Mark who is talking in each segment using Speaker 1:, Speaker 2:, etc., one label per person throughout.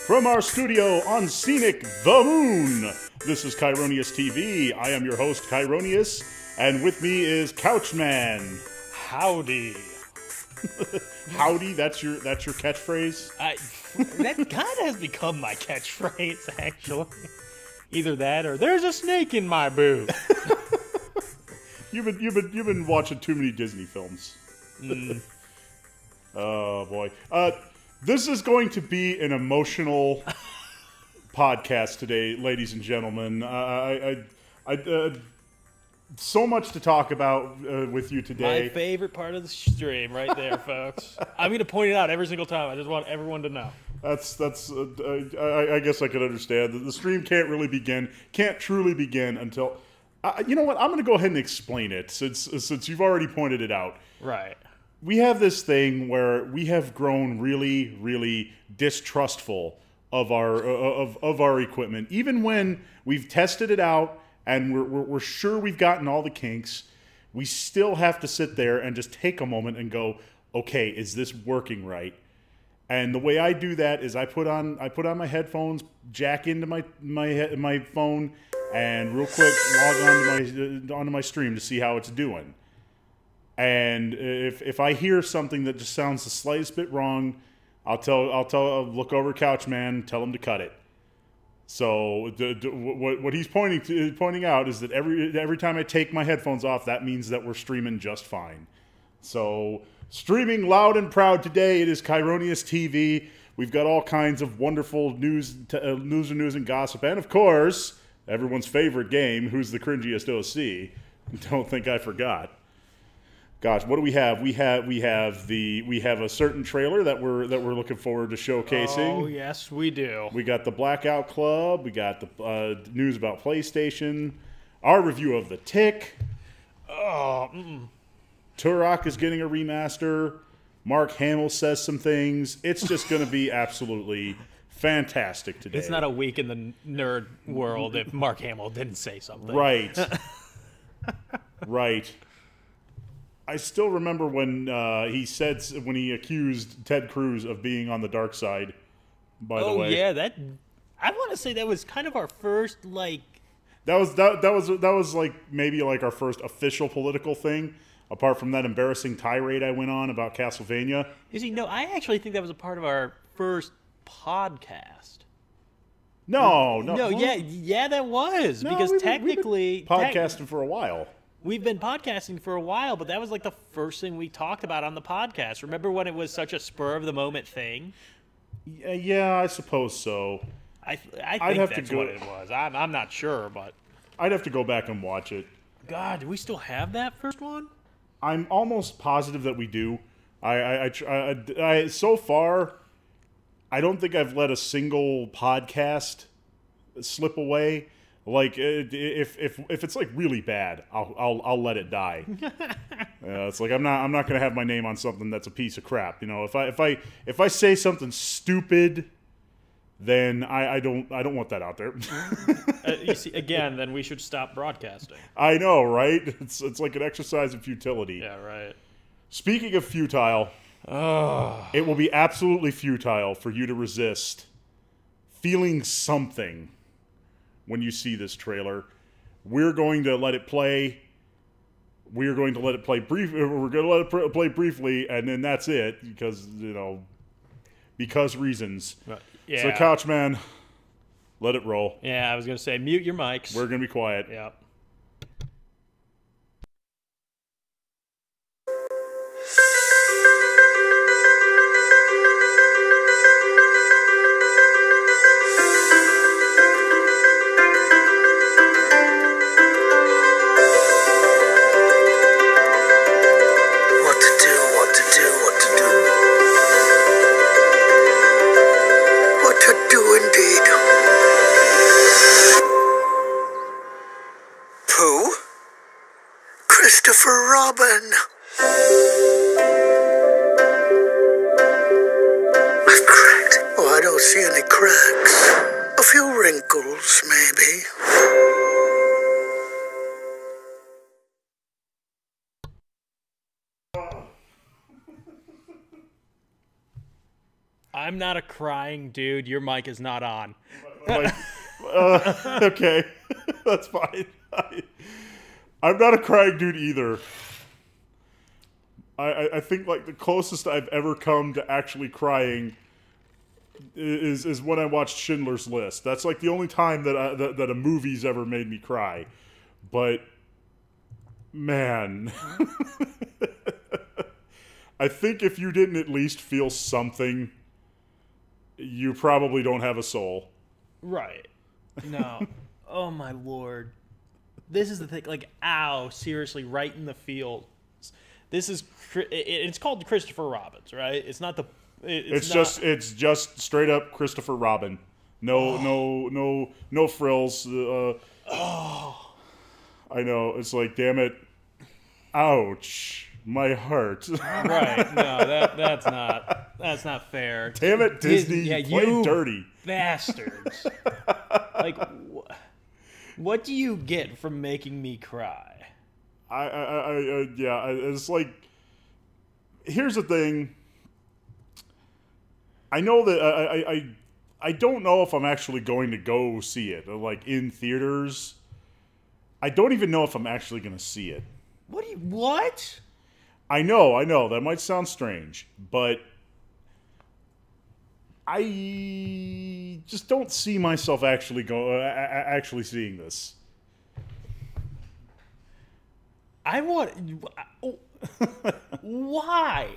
Speaker 1: From our studio on scenic The Moon, this is Kyronius TV. I am your host, Kyronius, and with me is Couchman.
Speaker 2: Howdy.
Speaker 1: Howdy, that's your catchphrase?
Speaker 2: That kind of has become my catchphrase, actually. Either that or there's a snake in my boot.
Speaker 1: You've been watching too many Disney films. Oh boy. This is going to be an emotional podcast today, ladies and gentlemen. So much to talk about with you today.
Speaker 2: My favorite part of the stream, right there, folks. I'm going to point it out every single time. I just want everyone to know.
Speaker 1: I guess I could understand that the stream can't truly begin until. You know what? I'm going to go ahead and explain it since you've already pointed it out.
Speaker 2: Right.
Speaker 1: We have this thing where we have grown really, really distrustful of our equipment, even when we've tested it out and we're sure we've gotten all the kinks. We still have to sit there and just take a moment and go, okay, is this working right? And the way I do that is I put on my headphones, jack into my phone, and real quick log onto my stream to see how it's doing. And if I hear something that just sounds the slightest bit wrong, I'll look over Couchman, tell him to cut it. So what he's pointing out is that every time I take my headphones off, that means that we're streaming just fine. So streaming loud and proud today, it is Kyronius TV. We've got all kinds of wonderful news and gossip, and of course, everyone's favorite game, Who's the Cringiest OC? Don't think I forgot. Gosh, what do we have? We have a certain trailer that we're looking forward to showcasing.
Speaker 2: Oh yes, we do.
Speaker 1: We got the Blackout Club. We got the news about PlayStation. Our review of The Tick. Turok is getting a remaster. Mark Hamill says some things. It's just going to be absolutely fantastic today.
Speaker 2: It's not a week in the nerd world if Mark Hamill didn't say something.
Speaker 1: Right. Right. I still remember when he accused Ted Cruz of being on the dark side. By the way,
Speaker 2: yeah, I want to say that was kind of our first
Speaker 1: That was like maybe like our first official political thing, apart from that embarrassing tirade I went on about Castlevania.
Speaker 2: No, I actually think that was a part of our first podcast.
Speaker 1: No,
Speaker 2: yeah, that was because technically
Speaker 1: we've been podcasting for a while.
Speaker 2: We've been podcasting for a while, but that was like the first thing we talked about on the podcast. Remember when it was such a spur of the moment thing?
Speaker 1: Yeah, I suppose so.
Speaker 2: I think that's what it was. I'm not sure, but
Speaker 1: I'd have to go back and watch it.
Speaker 2: God, do we still have that first one?
Speaker 1: I'm almost positive that we do. I so far, I don't think I've let a single podcast slip away. Like if it's like really bad, I'll let it die. It's like I'm not gonna have my name on something that's a piece of crap. You know, if I say something stupid, then I don't want that out there.
Speaker 2: You see, again, then we should stop broadcasting.
Speaker 1: I know, right? It's like an exercise in futility.
Speaker 2: Yeah, right.
Speaker 1: Speaking of futile, it will be absolutely futile for you to resist feeling something when you see this trailer. We're going to let it play. We're going to let it play briefly, briefly, and then that's it, because reasons.
Speaker 2: Yeah.
Speaker 1: So, Couchman, let it roll.
Speaker 2: Yeah, I was going to say, mute your mics.
Speaker 1: We're going to be quiet.
Speaker 2: Yeah.
Speaker 3: Robin. I've cracked. Oh, I don't see any cracks. A few wrinkles, maybe.
Speaker 2: I'm not a crying dude. Your mic is not on.
Speaker 1: Like, okay, that's fine. I'm not a crying dude either. I think like the closest I've ever come to actually crying is when I watched Schindler's List. That's like the only time that that a movie's ever made me cry. But man, I think if you didn't at least feel something, you probably don't have a soul.
Speaker 2: Right. No. Oh my Lord. This is the thing. Like, ow, seriously, right in the field. This is it's called Christopher Robin's, right? It's not the it's
Speaker 1: just straight up Christopher Robin. No frills. I know. It's like, damn it. Ouch. My heart.
Speaker 2: Right. No, that's not fair.
Speaker 1: Damn it, Disney. You played dirty.
Speaker 2: Bastards. Like, what do you get from making me cry?
Speaker 1: Yeah, it's like, here's the thing. I know that I don't know if I'm actually going to go see it, like, in theaters. I don't even know if I'm actually going to see it.
Speaker 2: What?
Speaker 1: I know, that might sound strange, but I just don't see myself actually seeing this.
Speaker 2: Why?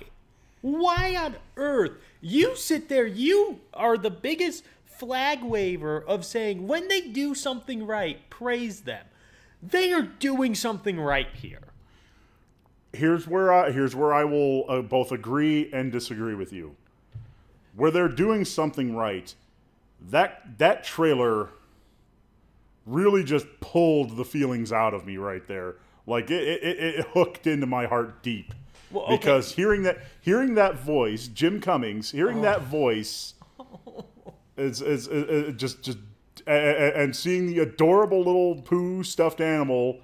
Speaker 2: Why on earth? You sit there, you are the biggest flag waver of saying when they do something right, praise them. They are doing something right here.
Speaker 1: Here's where I will both agree and disagree with you. Where they're doing something right, that trailer really just pulled the feelings out of me right there. Like it hooked into my heart deep. Well, okay. Because hearing that voice, Jim Cummings, that voice is just and seeing the adorable little Pooh stuffed animal,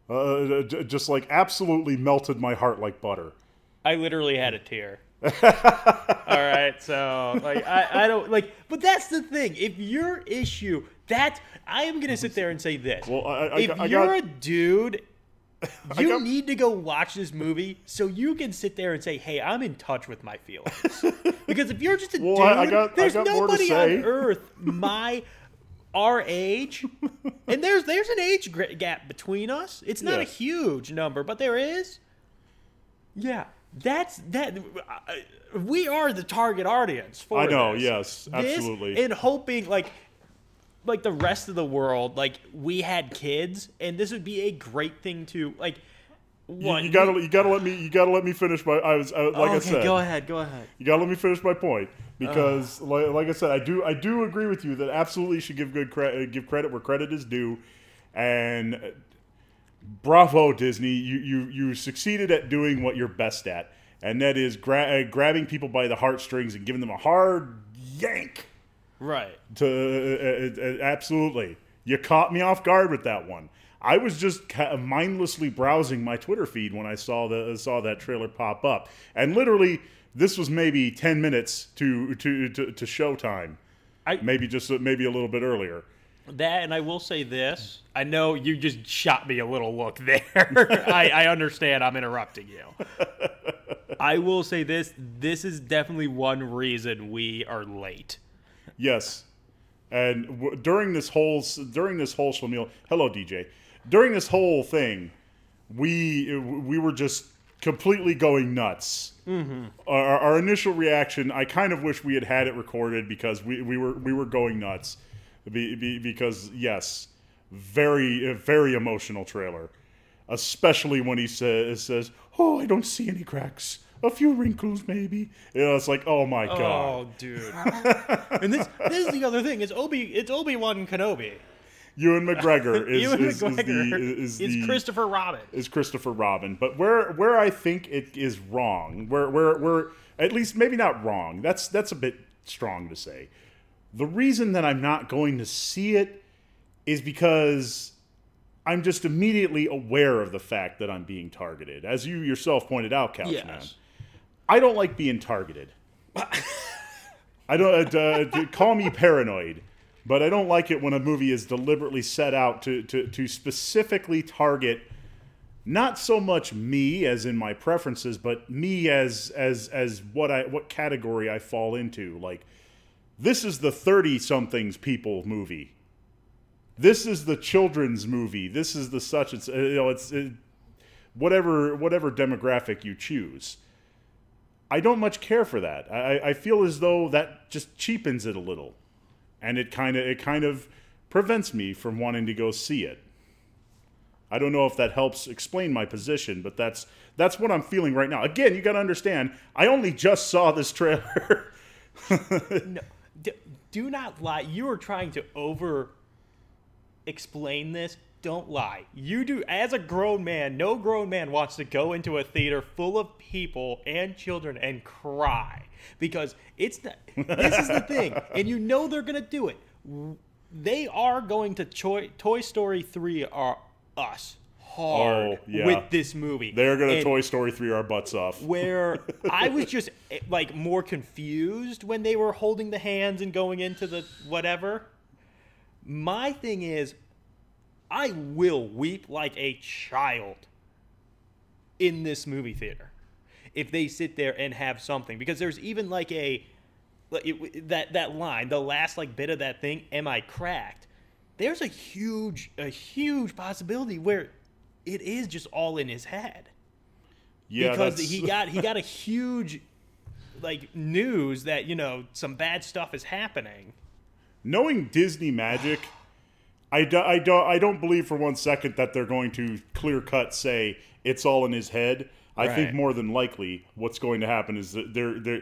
Speaker 1: just like absolutely melted my heart like butter.
Speaker 2: I literally had a tear. All right, so like I don't like, but that's the thing. If your issue, I am gonna sit there and say this.
Speaker 1: Well,
Speaker 2: if you're a dude, you need to go watch this movie so you can sit there and say, "Hey, I'm in touch with my feelings." Because if you're just a dude, there's nobody on earth our age, and there's an age gap between us. It's not a huge number, but there is. Yeah. We are the target audience for this. I know,
Speaker 1: yes, absolutely.
Speaker 2: And hoping like the rest of the world, like we had kids, and this would be a great thing to like.
Speaker 1: You gotta let me finish my. I said.
Speaker 2: Go ahead.
Speaker 1: You gotta let me finish my point because, like I said, I do agree with you that absolutely you should give credit where credit is due, and. Bravo, Disney! You succeeded at doing what you're best at, and that is grabbing people by the heartstrings and giving them a hard yank.
Speaker 2: Right.
Speaker 1: Absolutely, you caught me off guard with that one. I was just mindlessly browsing my Twitter feed when I saw that trailer pop up, and literally, this was maybe 10 minutes to showtime. Maybe a little bit earlier.
Speaker 2: That, and I will say this. I know you just shot me a little look there. I understand I'm interrupting you. I will say this. This is definitely one reason we are late.
Speaker 1: Yes. And during this whole schlemiel, hello, DJ. During this whole thing, we were just completely going nuts. Mm-hmm. Our initial reaction, I kind of wish we had it recorded because we were going nuts. Because yes, very very emotional trailer, especially when he says, "Oh, I don't see any cracks, a few wrinkles maybe." You know, it's like, oh my god.
Speaker 2: Oh, dude. And this is the other thing. It's Obi-Wan Kenobi.
Speaker 1: Ewan McGregor
Speaker 2: is Christopher Robin.
Speaker 1: Is Christopher Robin, but where I think it is wrong, where at least maybe not wrong. That's a bit strong to say. The reason that I'm not going to see it is because I'm just immediately aware of the fact that I'm being targeted. As you yourself pointed out, Couchman. Yes. I don't like being targeted. I don't call me paranoid, but I don't like it when a movie is deliberately set out to specifically target not so much me as in my preferences, but me as what category I fall into. Like, this is the 30-somethings people movie. This is the children's movie. This is the such. It's whatever demographic you choose. I don't much care for that. I feel as though that just cheapens it a little, and it kind of prevents me from wanting to go see it. I don't know if that helps explain my position, but that's what I'm feeling right now. Again, you got to understand, I only just saw this trailer.
Speaker 2: No, do not lie. You are trying to explain this. Don't lie. You do, as a grown man. No grown man wants to go into a theater full of people and children and cry, because it's not. This is the thing, and you know they're gonna do it. They are going to Toy Story 3 are us hard with this movie.
Speaker 1: They're gonna Toy Story 3 our butts off.
Speaker 2: Where I was just like more confused when they were holding the hands and going into the whatever. My thing is, I will weep like a child in this movie theater if they sit there and have something, because there's even like that line, the last like bit of that thing, am I cracked? There's a huge possibility where it is just all in his head. Yeah, because he got a huge like news that, you know, some bad stuff is happening.
Speaker 1: Knowing Disney magic, I don't believe for 1 second that they're going to clear cut say it's all in his head. I think more than likely what's going to happen is that they're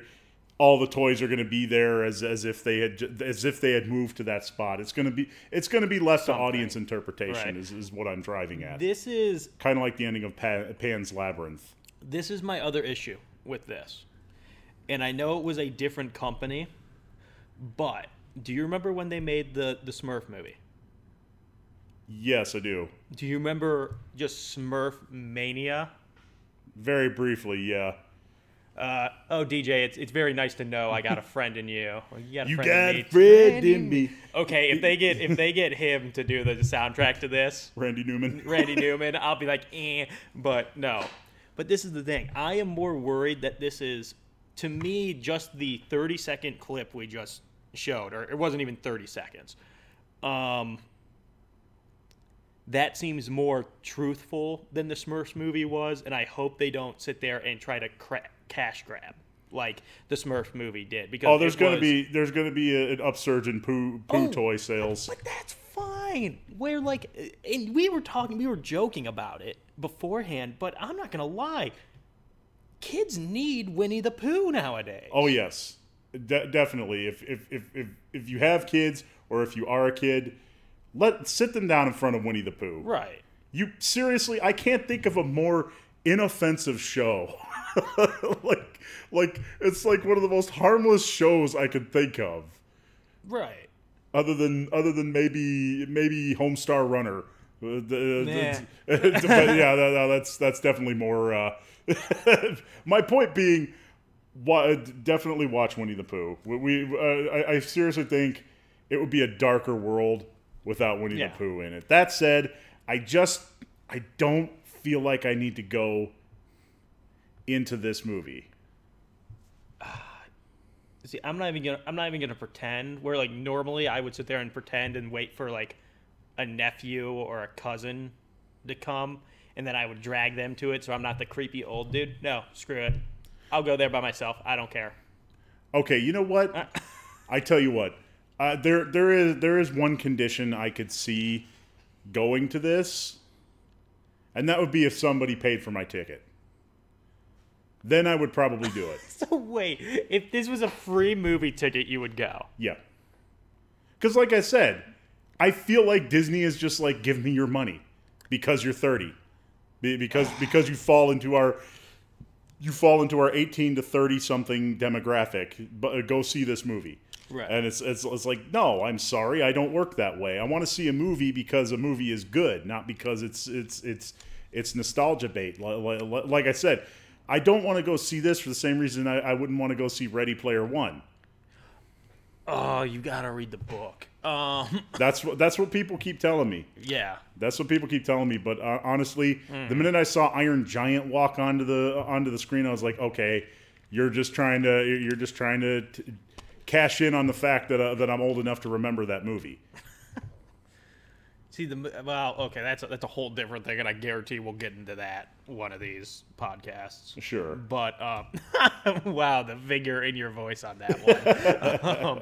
Speaker 1: all the toys are going to be there as if they had moved to that spot. It's going to be left to audience interpretation. Is what I'm driving at.
Speaker 2: This is
Speaker 1: kind of like the ending of Pan's Labyrinth.
Speaker 2: This is my other issue with this, and I know it was a different company, but do you remember when they made the Smurf movie?
Speaker 1: Yes, I do.
Speaker 2: Do you remember just Smurf Mania?
Speaker 1: Very briefly, yeah.
Speaker 2: DJ, it's very nice to know I got a friend in you. Well, you got
Speaker 1: a friend in me.
Speaker 2: Okay, if they get him to do the soundtrack to this,
Speaker 1: Randy Newman,
Speaker 2: I'll be like, but no. But this is the thing. I am more worried that this is, to me, just the 30-second clip we just showed, or it wasn't even 30 seconds. That seems more truthful than the Smurfs movie was, and I hope they don't sit there and try to cash grab like the Smurfs movie did. Because
Speaker 1: there's going to be an upsurge in Pooh toy sales.
Speaker 2: But that's fine. Where like, and we were joking about it beforehand, but I'm not gonna lie. Kids need Winnie the Pooh nowadays.
Speaker 1: Oh yes, definitely. If you have kids or if you are a kid, sit them down in front of Winnie the Pooh.
Speaker 2: Right.
Speaker 1: You seriously, I can't think of a more inoffensive show. like it's like one of the most harmless shows I could think of.
Speaker 2: Right.
Speaker 1: Other than maybe Homestar Runner. But yeah, that's definitely more. My point being, definitely watch Winnie the Pooh. I seriously think it would be a darker world without Winnie the Pooh in it. That said, I don't feel like I need to go into this movie.
Speaker 2: See, I'm not even gonna pretend. Where like normally I would sit there and pretend and wait for like a nephew or a cousin to come, and then I would drag them to it, so I'm not the creepy old dude. No, screw it. I'll go there by myself. I don't care.
Speaker 1: Okay, you know what? I tell you what. There is one condition I could see going to this, and that would be if somebody paid for my ticket. Then I would probably do it.
Speaker 2: So wait, if this was a free movie ticket, you would go?
Speaker 1: Yeah. Because like I said, I feel like Disney is just like, give me your money because you're 30, because you fall into our 18 to 30 something demographic. But go see this movie.
Speaker 2: Right.
Speaker 1: And it's like, no, I'm sorry, I don't work that way. I want to see a movie because a movie is good, not because it's nostalgia bait. Like I said, I don't want to go see this for the same reason I wouldn't want to go see Ready Player One.
Speaker 2: Oh, you gotta read the book.
Speaker 1: That's what people keep telling me.
Speaker 2: Yeah,
Speaker 1: that's what people keep telling me. But honestly, the minute I saw Iron Giant walk onto the screen, I was like, okay, you're just trying to cash in on the fact that I'm old enough to remember that movie.
Speaker 2: See okay, that's a whole different thing, and I guarantee we'll get into that one of these podcasts.
Speaker 1: Sure.
Speaker 2: But wow, the vigor in your voice on that one.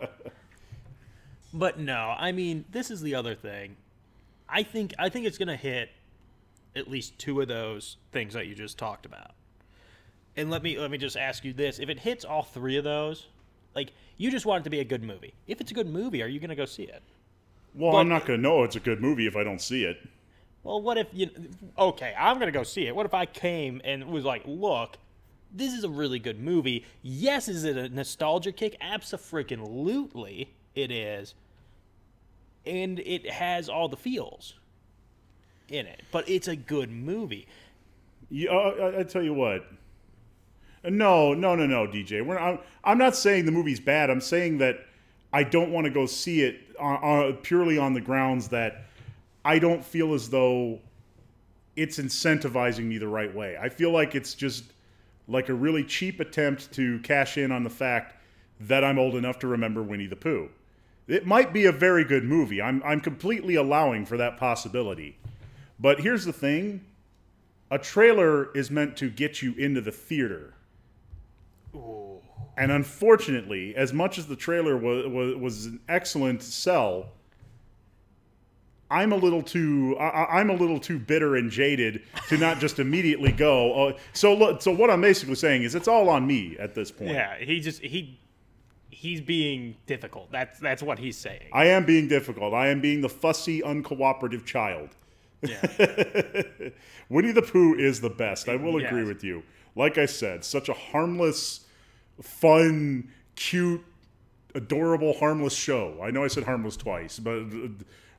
Speaker 2: But no, I mean, this is the other thing. I think it's gonna hit at least two of those things that you just talked about. And let me just ask you this: if it hits all three of those, like, you just want it to be a good movie. If it's a good movie, are you gonna go see it?
Speaker 1: Well, I'm not going to know it's a good movie if I don't see it.
Speaker 2: Well, what if okay, I'm going to go see it. What if I came and was like, look, this is a really good movie. Yes, is it a nostalgia kick? Abso-freaking-lutely it is. And it has all the feels in it. But it's a good movie.
Speaker 1: Yeah, I tell you what. No, DJ. I'm not saying the movie's bad. I'm saying that I don't want to go see it purely on the grounds that I don't feel as though it's incentivizing me the right way. I feel like it's just like a really cheap attempt to cash in on the fact that I'm old enough to remember Winnie the Pooh. It might be a very good movie. I'm completely allowing for that possibility. But here's the thing. A trailer is meant to get you into the theater.
Speaker 2: Ooh.
Speaker 1: And unfortunately, as much as the trailer was an excellent sell, I'm a little too bitter and jaded to not just immediately go. So what I'm basically saying is it's all on me at this point.
Speaker 2: Yeah, he's being difficult. That's what he's saying.
Speaker 1: I am being difficult. I am being the fussy, uncooperative child.
Speaker 2: Yeah.
Speaker 1: Winnie the Pooh is the best. I will agree with you. Like I said, such a harmless, fun, cute, adorable, harmless show. I know I said harmless twice, but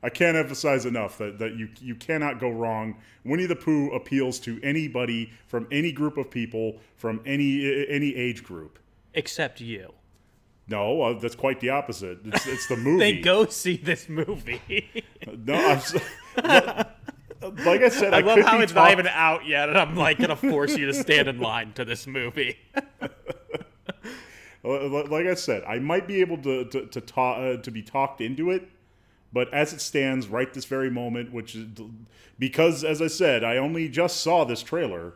Speaker 1: I can't emphasize enough that you cannot go wrong. Winnie the Pooh appeals to anybody from any group of people from any age group.
Speaker 2: Except you.
Speaker 1: No, that's quite the opposite. It's the movie.
Speaker 2: Then go see this movie.
Speaker 1: No, like I said,
Speaker 2: I love how it's not even out yet, and I'm like going to force you to stand in line to this movie.
Speaker 1: Like I said, I might be able to be talked into it, but as it stands right this very moment, which is because, as I said, I only just saw this trailer,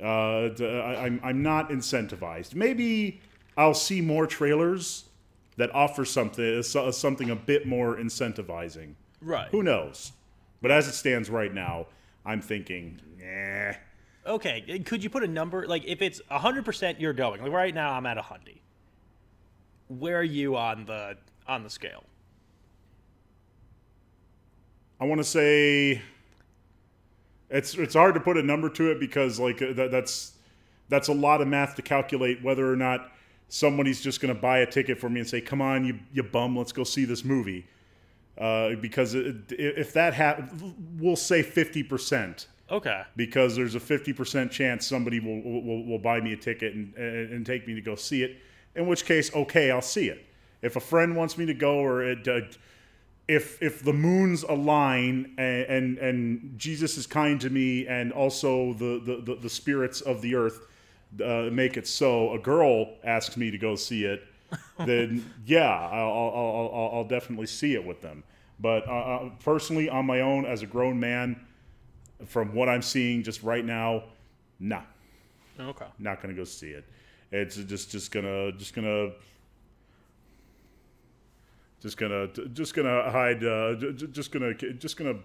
Speaker 1: I'm not incentivized. Maybe I'll see more trailers that offer something a bit more incentivizing.
Speaker 2: Right.
Speaker 1: Who knows? But as it stands right now, I'm thinking, eh.
Speaker 2: Okay, could you put a number? Like, if it's 100% you're going. Like, right now, I'm at 100. Where are you on the scale?
Speaker 1: I want to say it's hard to put a number to it because like that's a lot of math to calculate whether or not somebody's just going to buy a ticket for me and say, "Come on, you bum, let's go see this movie." Because if that happens, we'll say 50%.
Speaker 2: Okay.
Speaker 1: Because there's a 50% chance somebody will buy me a ticket and take me to go see it. In which case, okay, I'll see it. If a friend wants me to go, or if the moons align and Jesus is kind to me, and also the spirits of the earth make it so, a girl asks me to go see it, then yeah, I'll definitely see it with them. But personally, on my own, as a grown man, from what I'm seeing just right now, nah.
Speaker 2: Okay.
Speaker 1: Not gonna go see it. It's just gonna hide. Just gonna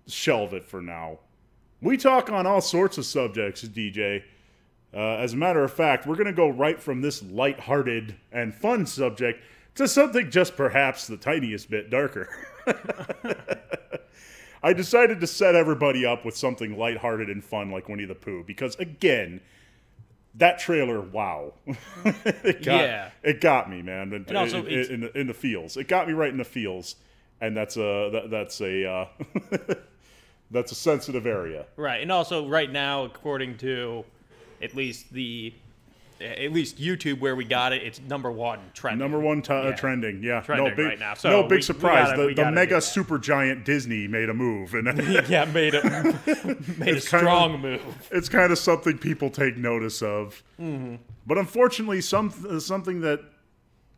Speaker 1: shelve it for now. We talk on all sorts of subjects, DJ. As a matter of fact, we're going to go right from this lighthearted and fun subject to something just perhaps the tiniest bit darker. I decided to set everybody up with something lighthearted and fun like Winnie the Pooh because, again, that trailer, wow. It got me, man. And also in the feels. It got me right in the feels. And that's a sensitive area.
Speaker 2: Right. And also right now, according to at least the at least YouTube where we got it, it's #1 trending.
Speaker 1: Trending, yeah.
Speaker 2: Trending
Speaker 1: no big,
Speaker 2: right now. So
Speaker 1: no big surprise. The mega
Speaker 2: super
Speaker 1: supergiant Disney made a move, and
Speaker 2: made a strong move.
Speaker 1: It's kind of something people take notice of. Mm-hmm. But unfortunately, something that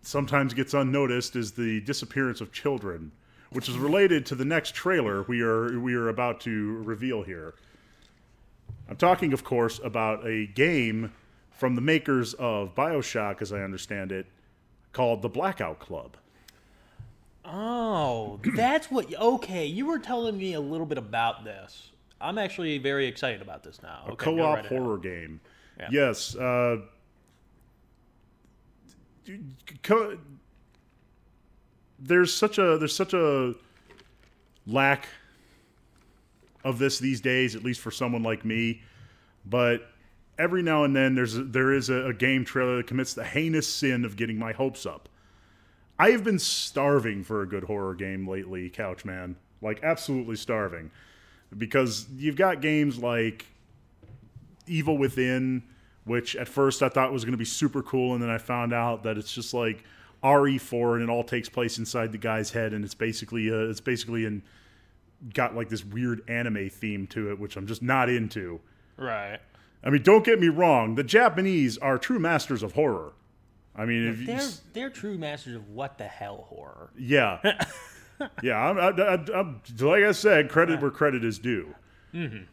Speaker 1: sometimes gets unnoticed is the disappearance of children, which is related to the next trailer we are about to reveal here. I'm talking, of course, about a game from the makers of BioShock, as I understand it, called The Blackout Club.
Speaker 2: Oh, that's what... Okay, you were telling me a little bit about this. I'm actually very excited about this now.
Speaker 1: A co-op horror game. Yeah. Yes. There's such a lack of this these days, at least for someone like me. But every now and then there is a game trailer that commits the heinous sin of getting my hopes up. I have been starving for a good horror game lately, Couchman. Like, absolutely starving. Because you've got games like Evil Within, which at first I thought was going to be super cool, and then I found out that it's just like RE4, and it all takes place inside the guy's head, and it's basically got like this weird anime theme to it, which I'm just not into.
Speaker 2: Right.
Speaker 1: I mean, don't get me wrong. The Japanese are true masters of horror. I mean,
Speaker 2: they're true masters of what the hell horror.
Speaker 1: Yeah. Yeah. I'm like I said, credit where credit is due. Mm-hmm.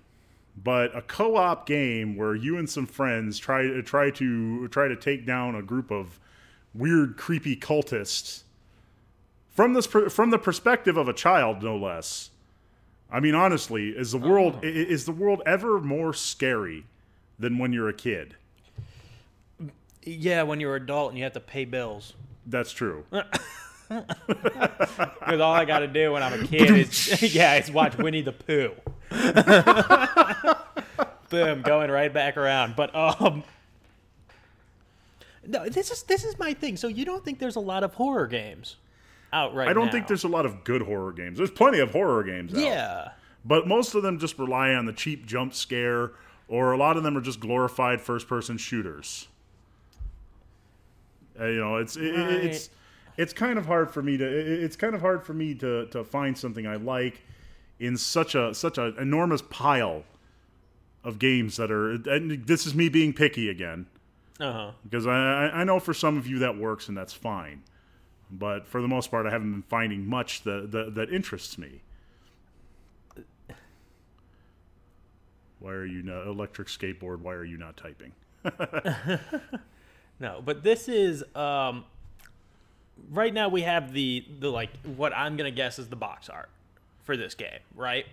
Speaker 1: But a co-op game where you and some friends try to take down a group of weird, creepy cultists from the perspective of a child, no less. I mean, honestly, is the world ever more scary than when you're a kid?
Speaker 2: Yeah, when you're an adult and you have to pay bills.
Speaker 1: That's true.
Speaker 2: Because all I got to do when I'm a kid is watch Winnie the Pooh. Boom, going right back around. But no, this is my thing. So you don't think there's a lot of horror games out right now?
Speaker 1: I don't think there's a lot of good horror games. There's plenty of horror games out.
Speaker 2: Yeah.
Speaker 1: But most of them just rely on the cheap jump scare, or a lot of them are just glorified first-person shooters. You know, it's kind of hard for me to find something I like in such an enormous pile of games that are. And this is me being picky again. Because I know for some of you that works and that's fine, but for the most part I haven't been finding much that interests me. Why are you not electric skateboard? Why are you not typing?
Speaker 2: No, but this is right now we have the like what I'm gonna guess is the box art for this game, right?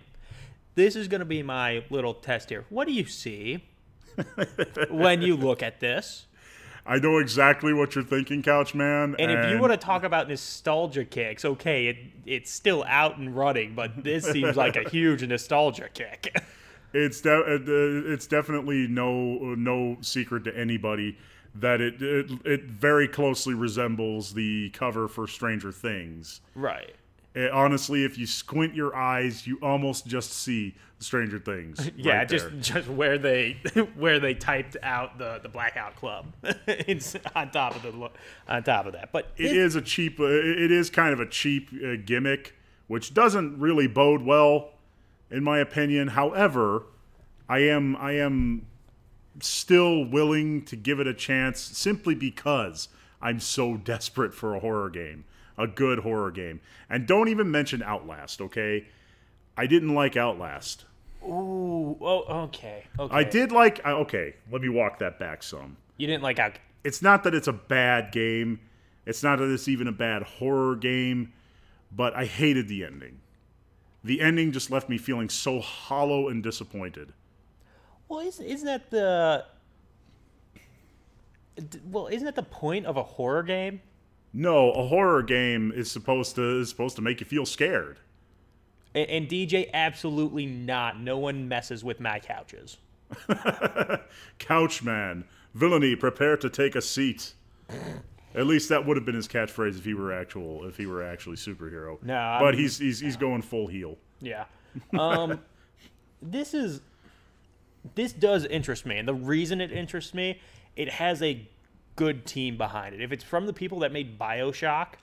Speaker 2: This is gonna be my little test here. What do you see when you look at this?
Speaker 1: I know exactly what you're thinking, Couchman.
Speaker 2: And if you want to talk about nostalgia kicks, okay, it's still out and running, but this seems like a huge nostalgia kick.
Speaker 1: It's definitely no secret to anybody that it very closely resembles the cover for Stranger Things.
Speaker 2: Right.
Speaker 1: Honestly, if you squint your eyes, you almost just see Stranger Things.
Speaker 2: Yeah,
Speaker 1: right
Speaker 2: just where they typed out the Blackout Club. It's on top of that. But
Speaker 1: it is kind of a cheap gimmick, which doesn't really bode well, in my opinion. However, I am still willing to give it a chance simply because I'm so desperate for a horror game. A good horror game. And don't even mention Outlast, okay? I didn't like Outlast.
Speaker 2: Ooh, oh, okay.
Speaker 1: I did like... Okay, let me walk that back some.
Speaker 2: You didn't like Outlast?
Speaker 1: It's not that it's a bad game. It's not that it's even a bad horror game. But I hated the ending. The ending just left me feeling so hollow and disappointed.
Speaker 2: Well, isn't that the... Well, isn't that the point of a horror game?
Speaker 1: No, a horror game is supposed to make you feel scared.
Speaker 2: And DJ, absolutely not. No one messes with my couches.
Speaker 1: Couchman, villainy, prepare to take a seat. At least that would have been his catchphrase if he were actually superhero.
Speaker 2: No,
Speaker 1: but he's going full heel.
Speaker 2: Yeah. This does interest me, and the reason it interests me, it has a good team behind it. If it's from the people that made BioShock,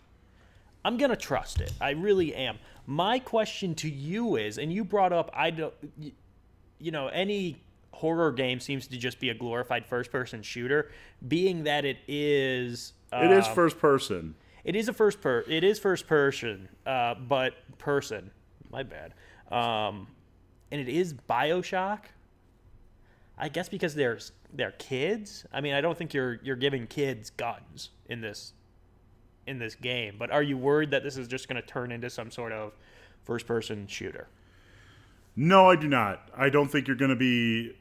Speaker 2: I'm going to trust it. I really am. My question to you is, and you brought up, any horror game seems to just be a glorified first-person shooter, being that it is...
Speaker 1: it is first person.
Speaker 2: It is first person, but person. My bad. And it is BioShock. I guess because they're kids. I mean, I don't think you're giving kids guns in this game. But are you worried that this is just going to turn into some sort of first person shooter?
Speaker 1: No, I do not. I don't think you're going to be.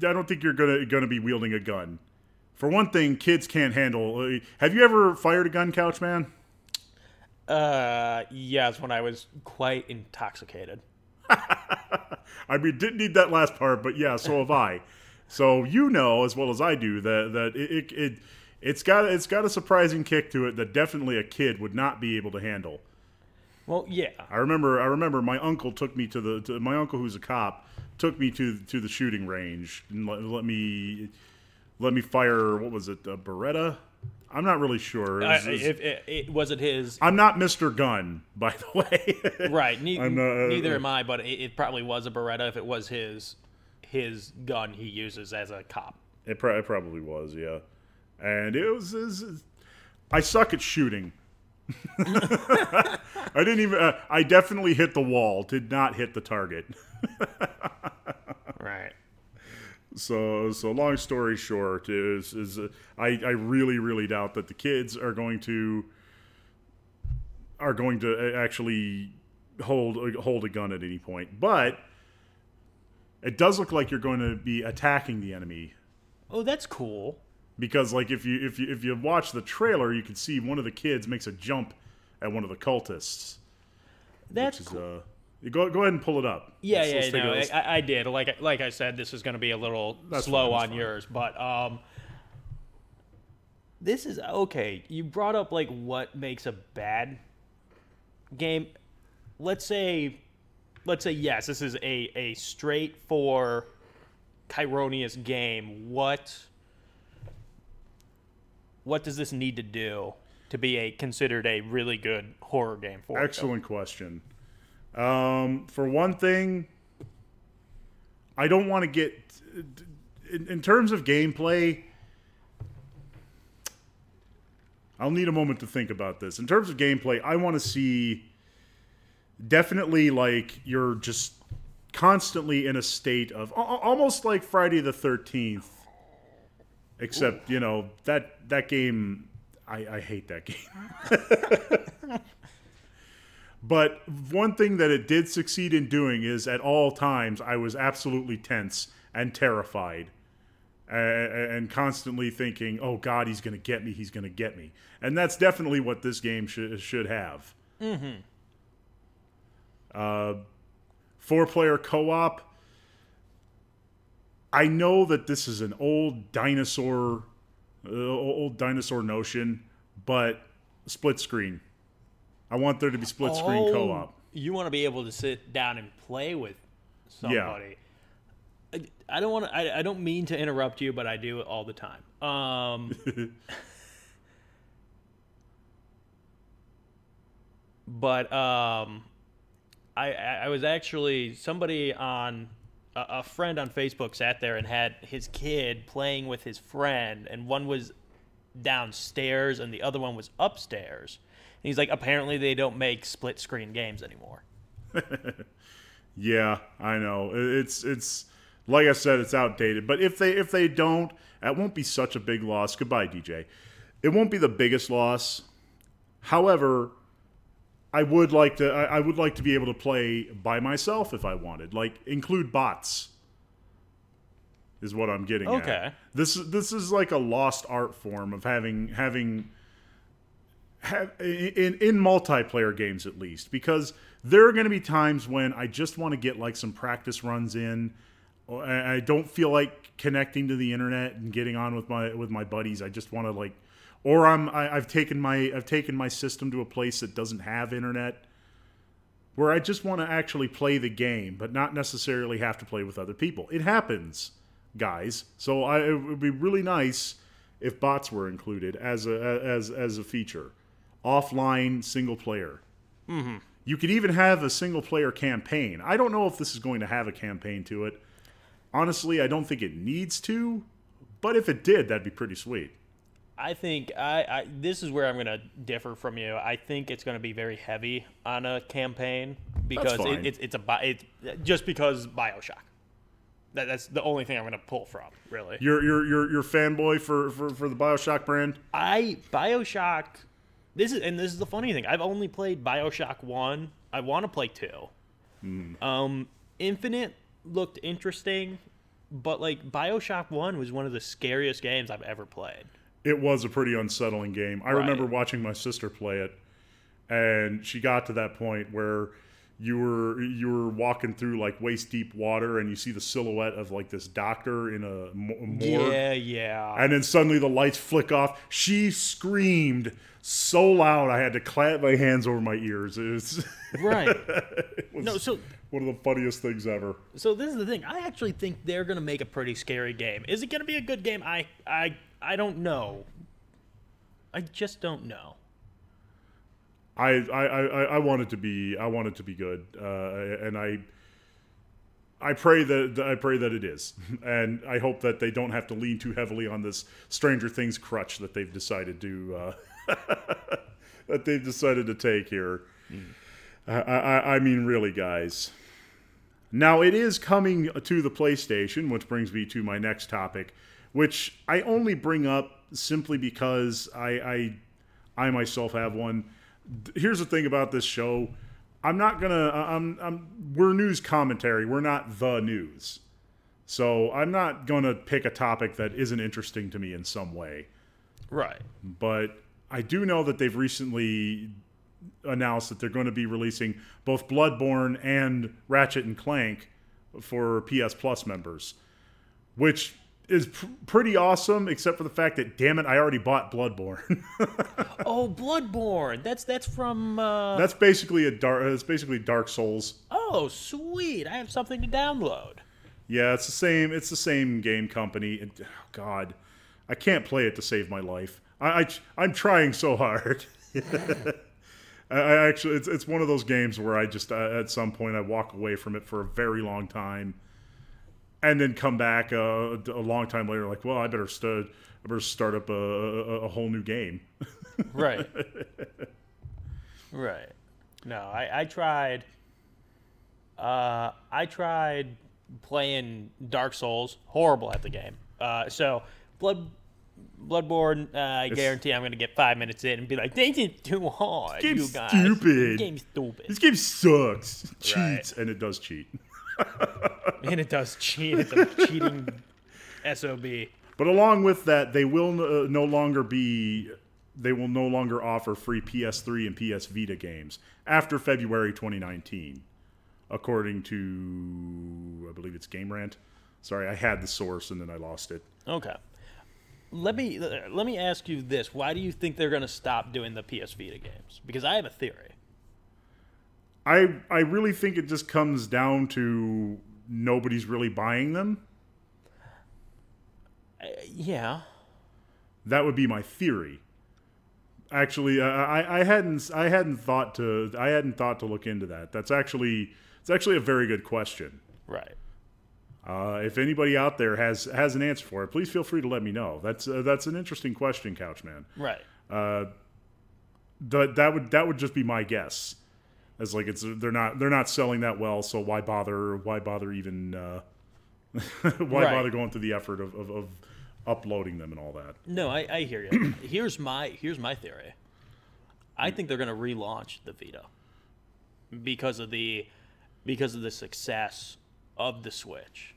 Speaker 1: I don't think you're going to be wielding a gun. For one thing, kids can't handle. Have you ever fired a gun, Couchman?
Speaker 2: Yes, when I was quite intoxicated.
Speaker 1: I mean, didn't need that last part, but yeah, so have I. So you know as well as I do that it's got a surprising kick to it that definitely a kid would not be able to handle.
Speaker 2: Well, yeah.
Speaker 1: I remember my uncle took me to my uncle who's a cop took me to the shooting range and let me fire, what was it, a Beretta? I'm not really sure.
Speaker 2: Was it his?
Speaker 1: I'm not Mr. Gun, by the way.
Speaker 2: Right. Neither am I, but it probably was a Beretta if it was his gun he uses as a cop.
Speaker 1: It probably was, yeah. And it was I suck at shooting. I didn't even. I definitely hit the wall. Did not hit the target.
Speaker 2: Right.
Speaker 1: So long story short is I really doubt that the kids are going to actually hold a gun at any point. But it does look like you're going to be attacking the enemy.
Speaker 2: Oh, that's cool.
Speaker 1: Because like if you watch the trailer, you can see one of the kids makes a jump at one of the cultists.
Speaker 2: That's cool.
Speaker 1: Go ahead and pull it up.
Speaker 2: Yeah, I did. Like I said, this is going to be a little slow on yours, but this is okay. You brought up like what makes a bad game. Let's say yes, this is a straight for Chironius game. What does this need to do to be considered a really good horror game for?
Speaker 1: Excellent question. For one thing, I don't want to get in terms of gameplay. I'll need a moment to think about this. In terms of gameplay, I want to see definitely like you're just constantly in a state of almost like Friday the 13th. Except, that game, I hate that game. But one thing that it did succeed in doing is at all times I was absolutely tense and terrified and constantly thinking, oh, God, he's going to get me, he's going to get me. And that's definitely what this game should have.
Speaker 2: Mm-hmm.
Speaker 1: 4-player co-op. I know that this is an old dinosaur notion, but split screen. I want there to be split screen co-op.
Speaker 2: You want to be able to sit down and play with somebody. Yeah. I don't mean to interrupt you, but I do it all the time. But I was actually somebody on. A friend on Facebook sat there and had his kid playing with his friend, and one was downstairs and the other one was upstairs. And he's like, apparently they don't make split screen games anymore.
Speaker 1: Yeah, I know. It's like I said, it's outdated. But if they don't, that won't be such a big loss. Goodbye, DJ. It won't be the biggest loss. However, I would like to be able to play by myself if I wanted. Like, include bots is what I'm getting at.
Speaker 2: Okay.
Speaker 1: This is like a lost art form of having in multiplayer games at least, because there are going to be times when I just want to get like some practice runs in. I don't feel like connecting to the internet and getting on with my buddies. I just want to like. Or I've taken my system to a place that doesn't have internet, where I just want to actually play the game, but not necessarily have to play with other people. It happens, guys. So it would be really nice if bots were included as a feature. Offline single player.
Speaker 2: Mm-hmm.
Speaker 1: You could even have a single player campaign. I don't know if this is going to have a campaign to it. Honestly, I don't think it needs to, but if it did, that'd be pretty sweet.
Speaker 2: I think this is where I'm going to differ from you. I think it's going to be very heavy on a campaign because it's just because BioShock. That's the only thing I'm going to pull from, really.
Speaker 1: You're fanboy for the BioShock brand?
Speaker 2: BioShock. This is the funny thing. I've only played BioShock 1. I want to play 2. Infinite looked interesting, but like BioShock 1 was one of the scariest games I've ever played.
Speaker 1: It was a pretty unsettling game. I remember watching my sister play it, and she got to that point where you were walking through like waist deep water, and you see the silhouette of like this doctor in a morgue.
Speaker 2: Yeah.
Speaker 1: And then suddenly the lights flick off. She screamed so loud I had to clamp my hands over my ears. It was
Speaker 2: right.
Speaker 1: It was one of the funniest things ever.
Speaker 2: So this is the thing. I actually think they're gonna make a pretty scary game. Is it gonna be a good game? I don't know. I just don't know.
Speaker 1: I want it to be good, and I pray that it is, and I hope that they don't have to lean too heavily on this Stranger Things crutch that they've decided to take here. I mean, really, guys. Now it is coming to the PlayStation, which brings me to my next topic, which I only bring up simply because I myself have one. Here's the thing about this show. We're news commentary. We're not the news. So I'm not going to pick a topic that isn't interesting to me in some way.
Speaker 2: Right.
Speaker 1: But I do know that they've recently announced that they're going to be releasing both Bloodborne and Ratchet and Clank for PS Plus members, which is pretty awesome, except for the fact that, damn it, I already bought Bloodborne.
Speaker 2: Oh, Bloodborne! That's from.
Speaker 1: That's basically Dark Souls.
Speaker 2: Oh, sweet! I have something to download.
Speaker 1: Yeah, it's the same game company. Oh, God, I can't play it to save my life. I'm trying so hard. I actually, it's one of those games where I just at some point I walk away from it for a very long time. And then come back a long time later, like, well, I better start up a whole new game.
Speaker 2: Right. Right. No, I tried. I tried playing Dark Souls. Horrible at the game. So Bloodborne. I guarantee I'm going to get 5 minutes in and be like, "This is too hard, you guys.
Speaker 1: Stupid.
Speaker 2: This game's stupid.
Speaker 1: This game sucks. It cheats,
Speaker 2: right.
Speaker 1: And it does cheat."
Speaker 2: And it does cheat. It's a cheating SOB.
Speaker 1: But along with that, they will no longer offer free PS3 and PS Vita games after February 2019, according to, I believe it's Game Rant. Sorry, I had the source and then I lost it.
Speaker 2: Okay. Let me ask you this: why do you think they're going to stop doing the PS Vita games? Because I have a theory.
Speaker 1: I really think it just comes down to nobody's really buying them.
Speaker 2: Yeah. That
Speaker 1: would be my theory. Actually, I hadn't thought to look into that. It's actually a very good question.
Speaker 2: Right.
Speaker 1: If anybody out there has an answer for it, please feel free to let me know. That's an interesting question, Couchman.
Speaker 2: Right.
Speaker 1: That would just be my guess. As like they're not selling that well, so why bother even bother going through the effort of uploading them and all that? No,
Speaker 2: I hear you. Here's my theory. I think they're going to relaunch the Vita because of the success of the Switch.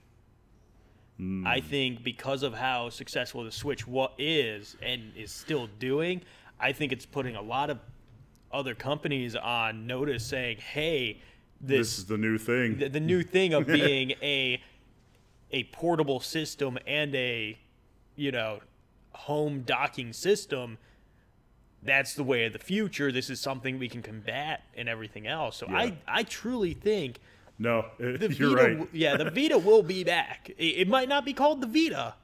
Speaker 2: I think because of how successful the Switch is and is still doing, I think it's putting a lot of other companies on notice saying, hey, this
Speaker 1: is the new thing.
Speaker 2: The new thing of being a portable system and a, home docking system. That's the way of the future. This is something we can combat and everything else. So yeah. I truly think
Speaker 1: you're
Speaker 2: Vita,
Speaker 1: right.
Speaker 2: Yeah, the Vita will be back. It might not be called the Vita,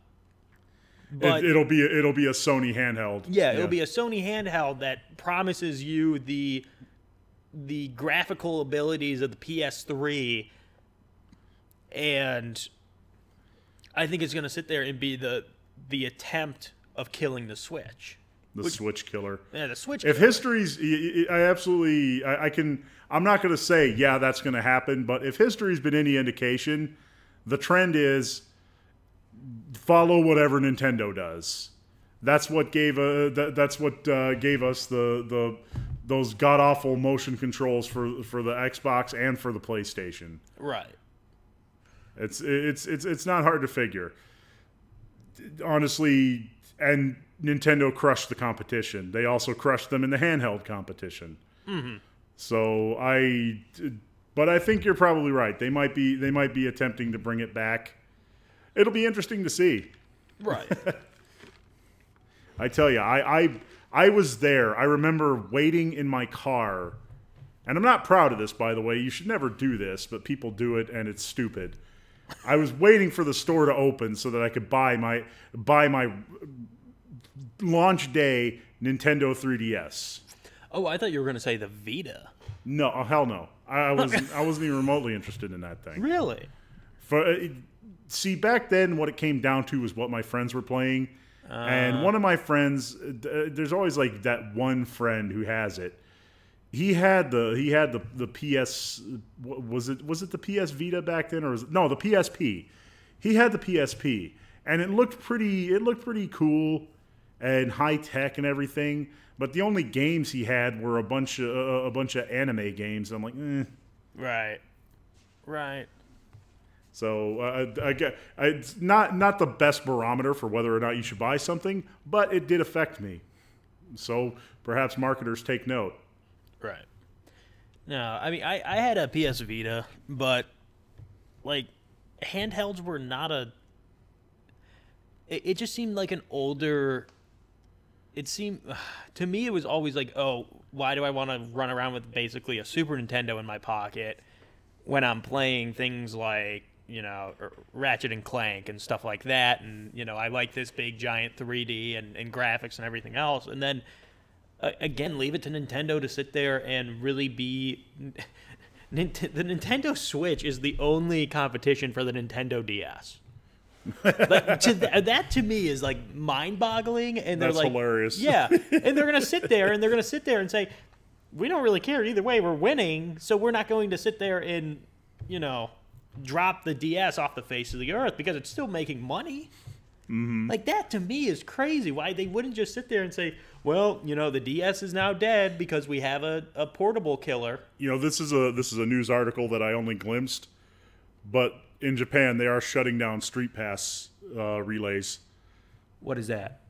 Speaker 2: But
Speaker 1: it'll be a Sony handheld.
Speaker 2: Yeah, it'll be a Sony handheld that promises you the graphical abilities of the PS3, and I think it's going to sit there and be the attempt of killing the Switch.
Speaker 1: Switch killer.
Speaker 2: Yeah, the Switch
Speaker 1: If
Speaker 2: killer.
Speaker 1: history's, I'm not going to say, yeah, that's going to happen, but if history's been any indication, the trend is follow whatever Nintendo does. That's what gave us those god awful motion controls for the Xbox and for the PlayStation.
Speaker 2: Right.
Speaker 1: It's not hard to figure, honestly. And Nintendo crushed the competition. They also crushed them in the handheld competition. Mm-hmm. So but I think you're probably right. They might be attempting to bring it back. It'll be interesting to see.
Speaker 2: Right.
Speaker 1: I tell you, I was there. I remember waiting in my car, and I'm not proud of this, by the way. You should never do this, but people do it, and it's stupid. I was waiting for the store to open so that I could buy my launch day Nintendo 3DS.
Speaker 2: Oh, I thought you were going to say the Vita.
Speaker 1: No, hell no. I wasn't even remotely interested in that thing.
Speaker 2: Really?
Speaker 1: See, back then, what it came down to was what my friends were playing. And one of my friends, there's always like that one friend who has it. He had the PS. Was it the PS Vita back then, or no, the PSP? He had the PSP, and it looked pretty cool and high tech and everything. But the only games he had were a bunch of anime games. I'm like,
Speaker 2: right.
Speaker 1: So it's not the best barometer for whether or not you should buy something, but it did affect me. So perhaps marketers take note.
Speaker 2: Right. No, I mean, I had a PS Vita, but like handhelds were not it just seemed like an older. It seemed to me it was always like, oh, why do I want to run around with basically a Super Nintendo in my pocket when I'm playing things like, Ratchet and Clank and stuff like that, and I like this big giant 3D and graphics and everything else, and then again leave it to Nintendo to sit there and really be. The Nintendo Switch is the only competition for the Nintendo DS. That to me is like mind-boggling, and they're
Speaker 1: that's
Speaker 2: like
Speaker 1: hilarious.
Speaker 2: Yeah, and they're gonna sit there and say, we don't really care either way. We're winning, so we're not going to sit there and drop the DS off the face of the earth because it's still making money.
Speaker 1: Mm-hmm.
Speaker 2: Like that to me is crazy. Why they wouldn't just sit there and say, well, the DS is now dead because we have a portable killer.
Speaker 1: This is a news article that I only glimpsed, but in Japan they are shutting down Street Pass relays.
Speaker 2: What is that?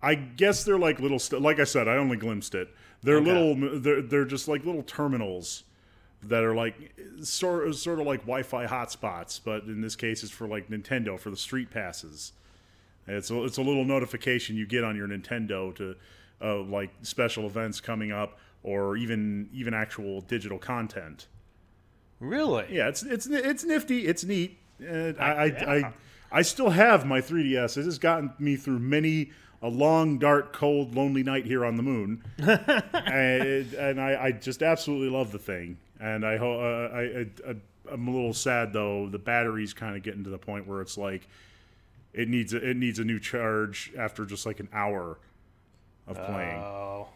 Speaker 1: I guess they're like little. Like I said, I only glimpsed it. They're little. They're just like little terminals that are like sort of like Wi-Fi hotspots, but in this case, it's for like Nintendo for the Street Passes. It's a little notification you get on your Nintendo to like special events coming up, or even actual digital content.
Speaker 2: Really?
Speaker 1: Yeah, it's nifty. It's neat. I still have my 3DS. It has gotten me through many a long, dark, cold, lonely night here on the moon, and I just absolutely love the thing. And I'm a little sad though. The battery's kind of getting to the point where it's like it needs a new charge after just like an hour of playing.
Speaker 2: Oh.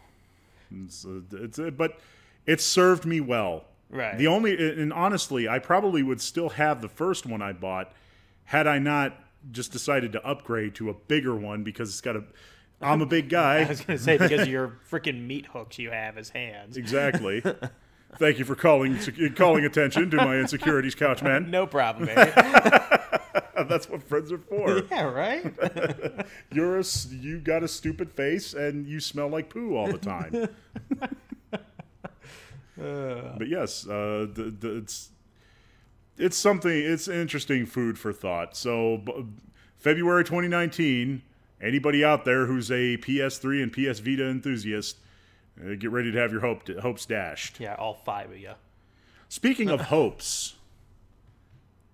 Speaker 1: But it's served me well.
Speaker 2: Right.
Speaker 1: And honestly, I probably would still have the first one I bought had I not just decided to upgrade to a bigger one because it's got I'm a big guy.
Speaker 2: I was going to say because of your freaking meat hooks you have as hands.
Speaker 1: Exactly. Thank you for calling attention to my insecurities, Couchman.
Speaker 2: No problem, man.
Speaker 1: That's what friends are for.
Speaker 2: Yeah, right?
Speaker 1: You got a stupid face and you smell like poo all the time. But yes, it's something. It's interesting food for thought. So, February 2019. Anybody out there who's a PS3 and PS Vita enthusiast, get ready to have your hopes dashed.
Speaker 2: Yeah, all 5 of you.
Speaker 1: Speaking of hopes,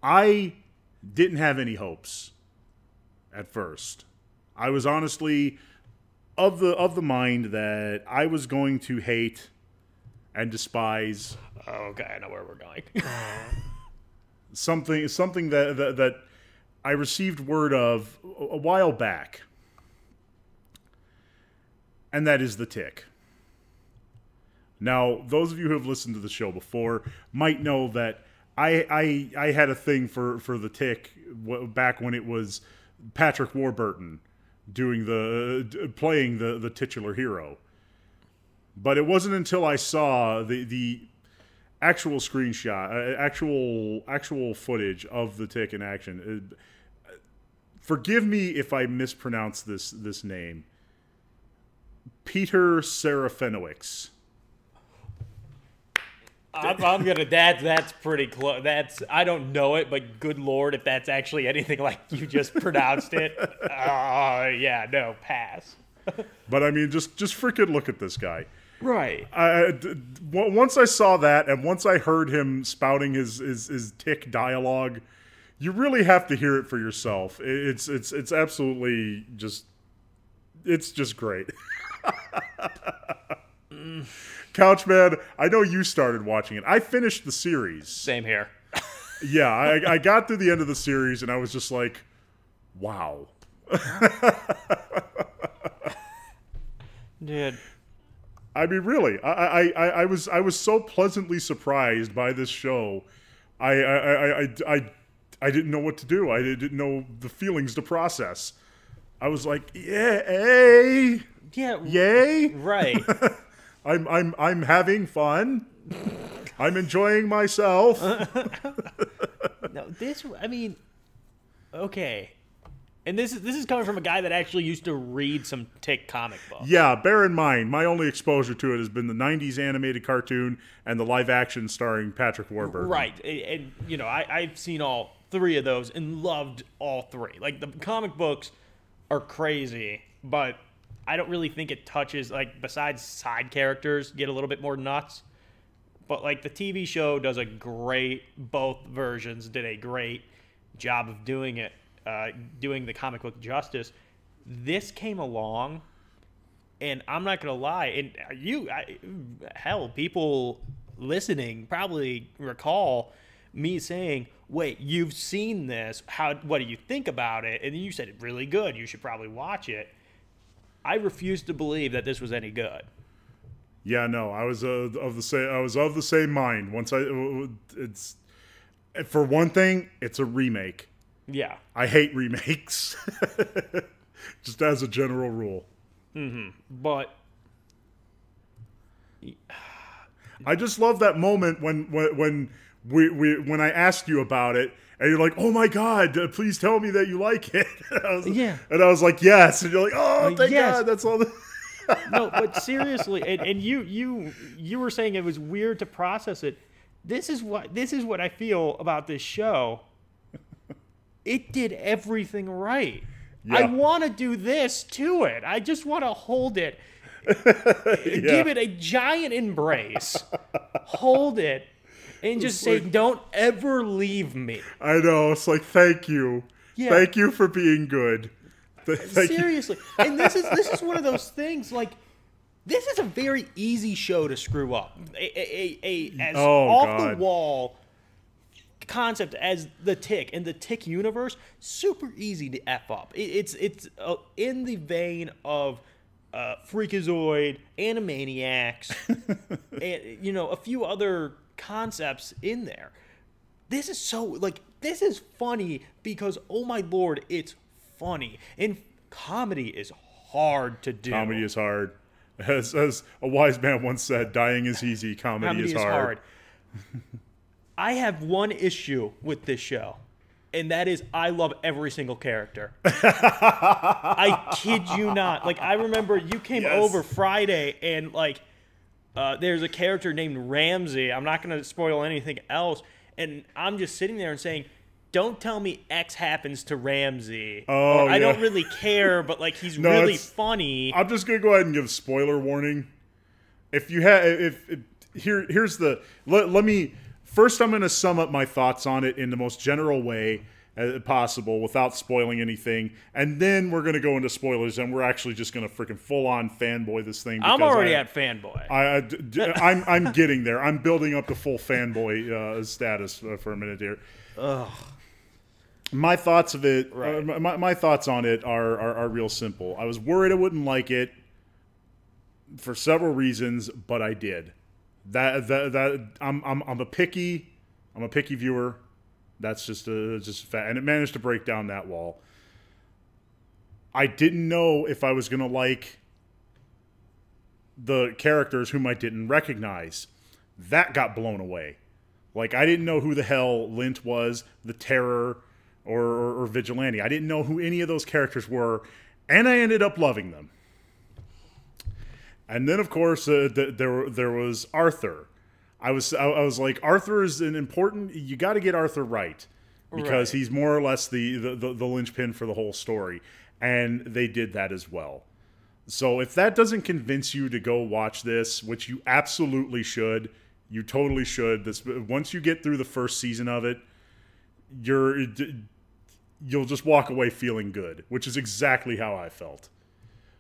Speaker 1: I didn't have any hopes at first. I was honestly of the mind that I was going to hate and despise.
Speaker 2: Okay, I know where we're going.
Speaker 1: something that I received word of a while back, and that is The Tick. Now, those of you who have listened to the show before might know that I had a thing for The Tick back when it was Patrick Warburton playing the titular hero. But it wasn't until I saw the actual screenshot, actual footage of The Tick in action. Forgive me if I mispronounce this name. Peter Serafinowicz.
Speaker 2: I'm gonna. That's pretty close. I don't know it, but good lord, if that's actually anything like you just pronounced it, yeah, no, pass.
Speaker 1: But I mean, just freaking look at this guy.
Speaker 2: Right.
Speaker 1: Once I saw that, and once I heard him spouting his Tick dialogue, you really have to hear it for yourself. It's absolutely just, it's just great. Couchman, I know you started watching it. I finished the series.
Speaker 2: Same here.
Speaker 1: Yeah, I got through the end of the series, and I was just like, wow.
Speaker 2: Dude.
Speaker 1: I mean, really, I was so pleasantly surprised by this show. I didn't know what to do. I didn't know the feelings to process. I was like, yay, yay,
Speaker 2: right.
Speaker 1: I'm having fun. I'm enjoying myself.
Speaker 2: No, I mean, okay. And this is coming from a guy that actually used to read some Tick comic books.
Speaker 1: Yeah, bear in mind, my only exposure to it has been the 90s animated cartoon and the live action starring Patrick Warburton.
Speaker 2: Right. And you know, I've seen all three of those and loved all three. Like, the comic books are crazy, but I don't really think it touches, like, besides side characters get a little bit more nuts. But, like, the TV show both versions did a great job of doing it, doing the comic book justice. This came along, and I'm not going to lie, and people listening probably recall me saying, wait, you've seen this, what do you think about it? And you said, it's really good, you should probably watch it. I refused to believe that this was any good.
Speaker 1: Yeah, no, I was of the same mind. It's for one thing, it's a remake.
Speaker 2: Yeah,
Speaker 1: I hate remakes, just as a general rule.
Speaker 2: Mm-hmm. But
Speaker 1: I just love that moment when I asked you about it. And you're like, oh my God, please tell me that you like it. And I was like, yes. And you're like, oh, thank God, that's all.
Speaker 2: No, but seriously, and you were saying it was weird to process it. This is what I feel about this show. It did everything right. Yeah. I want to do this to it. I just want to hold it, give it a giant embrace, hold it. And just say, don't ever leave me.
Speaker 1: I know. It's like, thank you. Yeah. Thank you for being good.
Speaker 2: Seriously. And this is one of those things, like, this is a very easy show to screw up. Off-the-wall concept as The Tick and the Tick universe, super easy to F up. It's in the vein of Freakazoid, Animaniacs, and, a few other concepts in there. This is funny because, oh my lord, it's funny. And comedy is hard to do.
Speaker 1: Comedy is hard. As a wise man once said, dying is easy, comedy is hard.
Speaker 2: I have one issue with this show, and that is I love every single character. I kid you not. Like, I remember you came over Friday, and, like, there's a character named Ramsey. I'm not going to spoil anything else. And I'm just sitting there and saying, don't tell me X happens to Ramsey.
Speaker 1: Oh,
Speaker 2: I don't really care, but, like, he's really funny.
Speaker 1: I'm just going to go ahead and give spoiler warning. If you have, here's the, let me, first I'm going to sum up my thoughts on it in the most general way. possible without spoiling anything, and then we're going to go into spoilers, and we're actually just going to freaking full-on fanboy this thing.
Speaker 2: I'm already at fanboy.
Speaker 1: I'm getting there. I'm building up to full fanboy status for a minute here.
Speaker 2: Ugh.
Speaker 1: My thoughts of it, my thoughts on it are real simple. I was worried I wouldn't like it for several reasons, but I did. I'm a picky viewer. That's just a fact, and it managed to break down that wall. I didn't know if I was gonna like the characters whom I didn't recognize. That got blown away. Like, I didn't know who the hell Lint was, the Terror, or Vigilante. I didn't know who any of those characters were, and I ended up loving them. And then, of course, there was Arthur. I was like, Arthur is an important. You got to get Arthur right, because he's more or less the linchpin for the whole story, and they did that as well. So if that doesn't convince you to go watch this, which you absolutely should, you totally should. Once you get through the first season of it, you'll just walk away feeling good, which is exactly how I felt.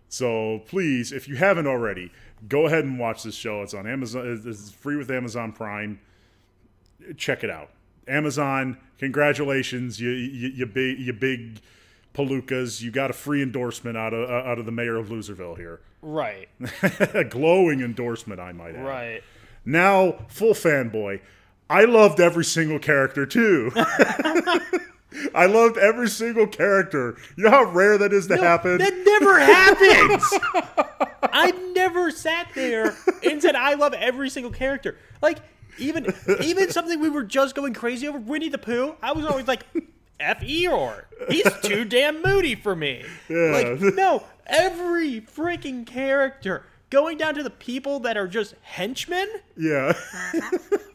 Speaker 1: So please, if you haven't already, go ahead and watch this show. It's on Amazon. It's free with Amazon Prime. Check it out. Amazon, congratulations, you big palookas. You got a free endorsement out of the mayor of Loserville here.
Speaker 2: Right.
Speaker 1: A glowing endorsement, I might add.
Speaker 2: Right.
Speaker 1: Now, full fanboy. I loved every single character, too. I loved every single character. You know how rare that is to happen?
Speaker 2: That never happens. I've never sat there and said I love every single character. Like, even something we were just going crazy over, Winnie the Pooh, I was always like, F Eeyore. He's too damn moody for me.
Speaker 1: Yeah.
Speaker 2: Like, no, every freaking character. Going down to the people that are just henchmen.
Speaker 1: Yeah.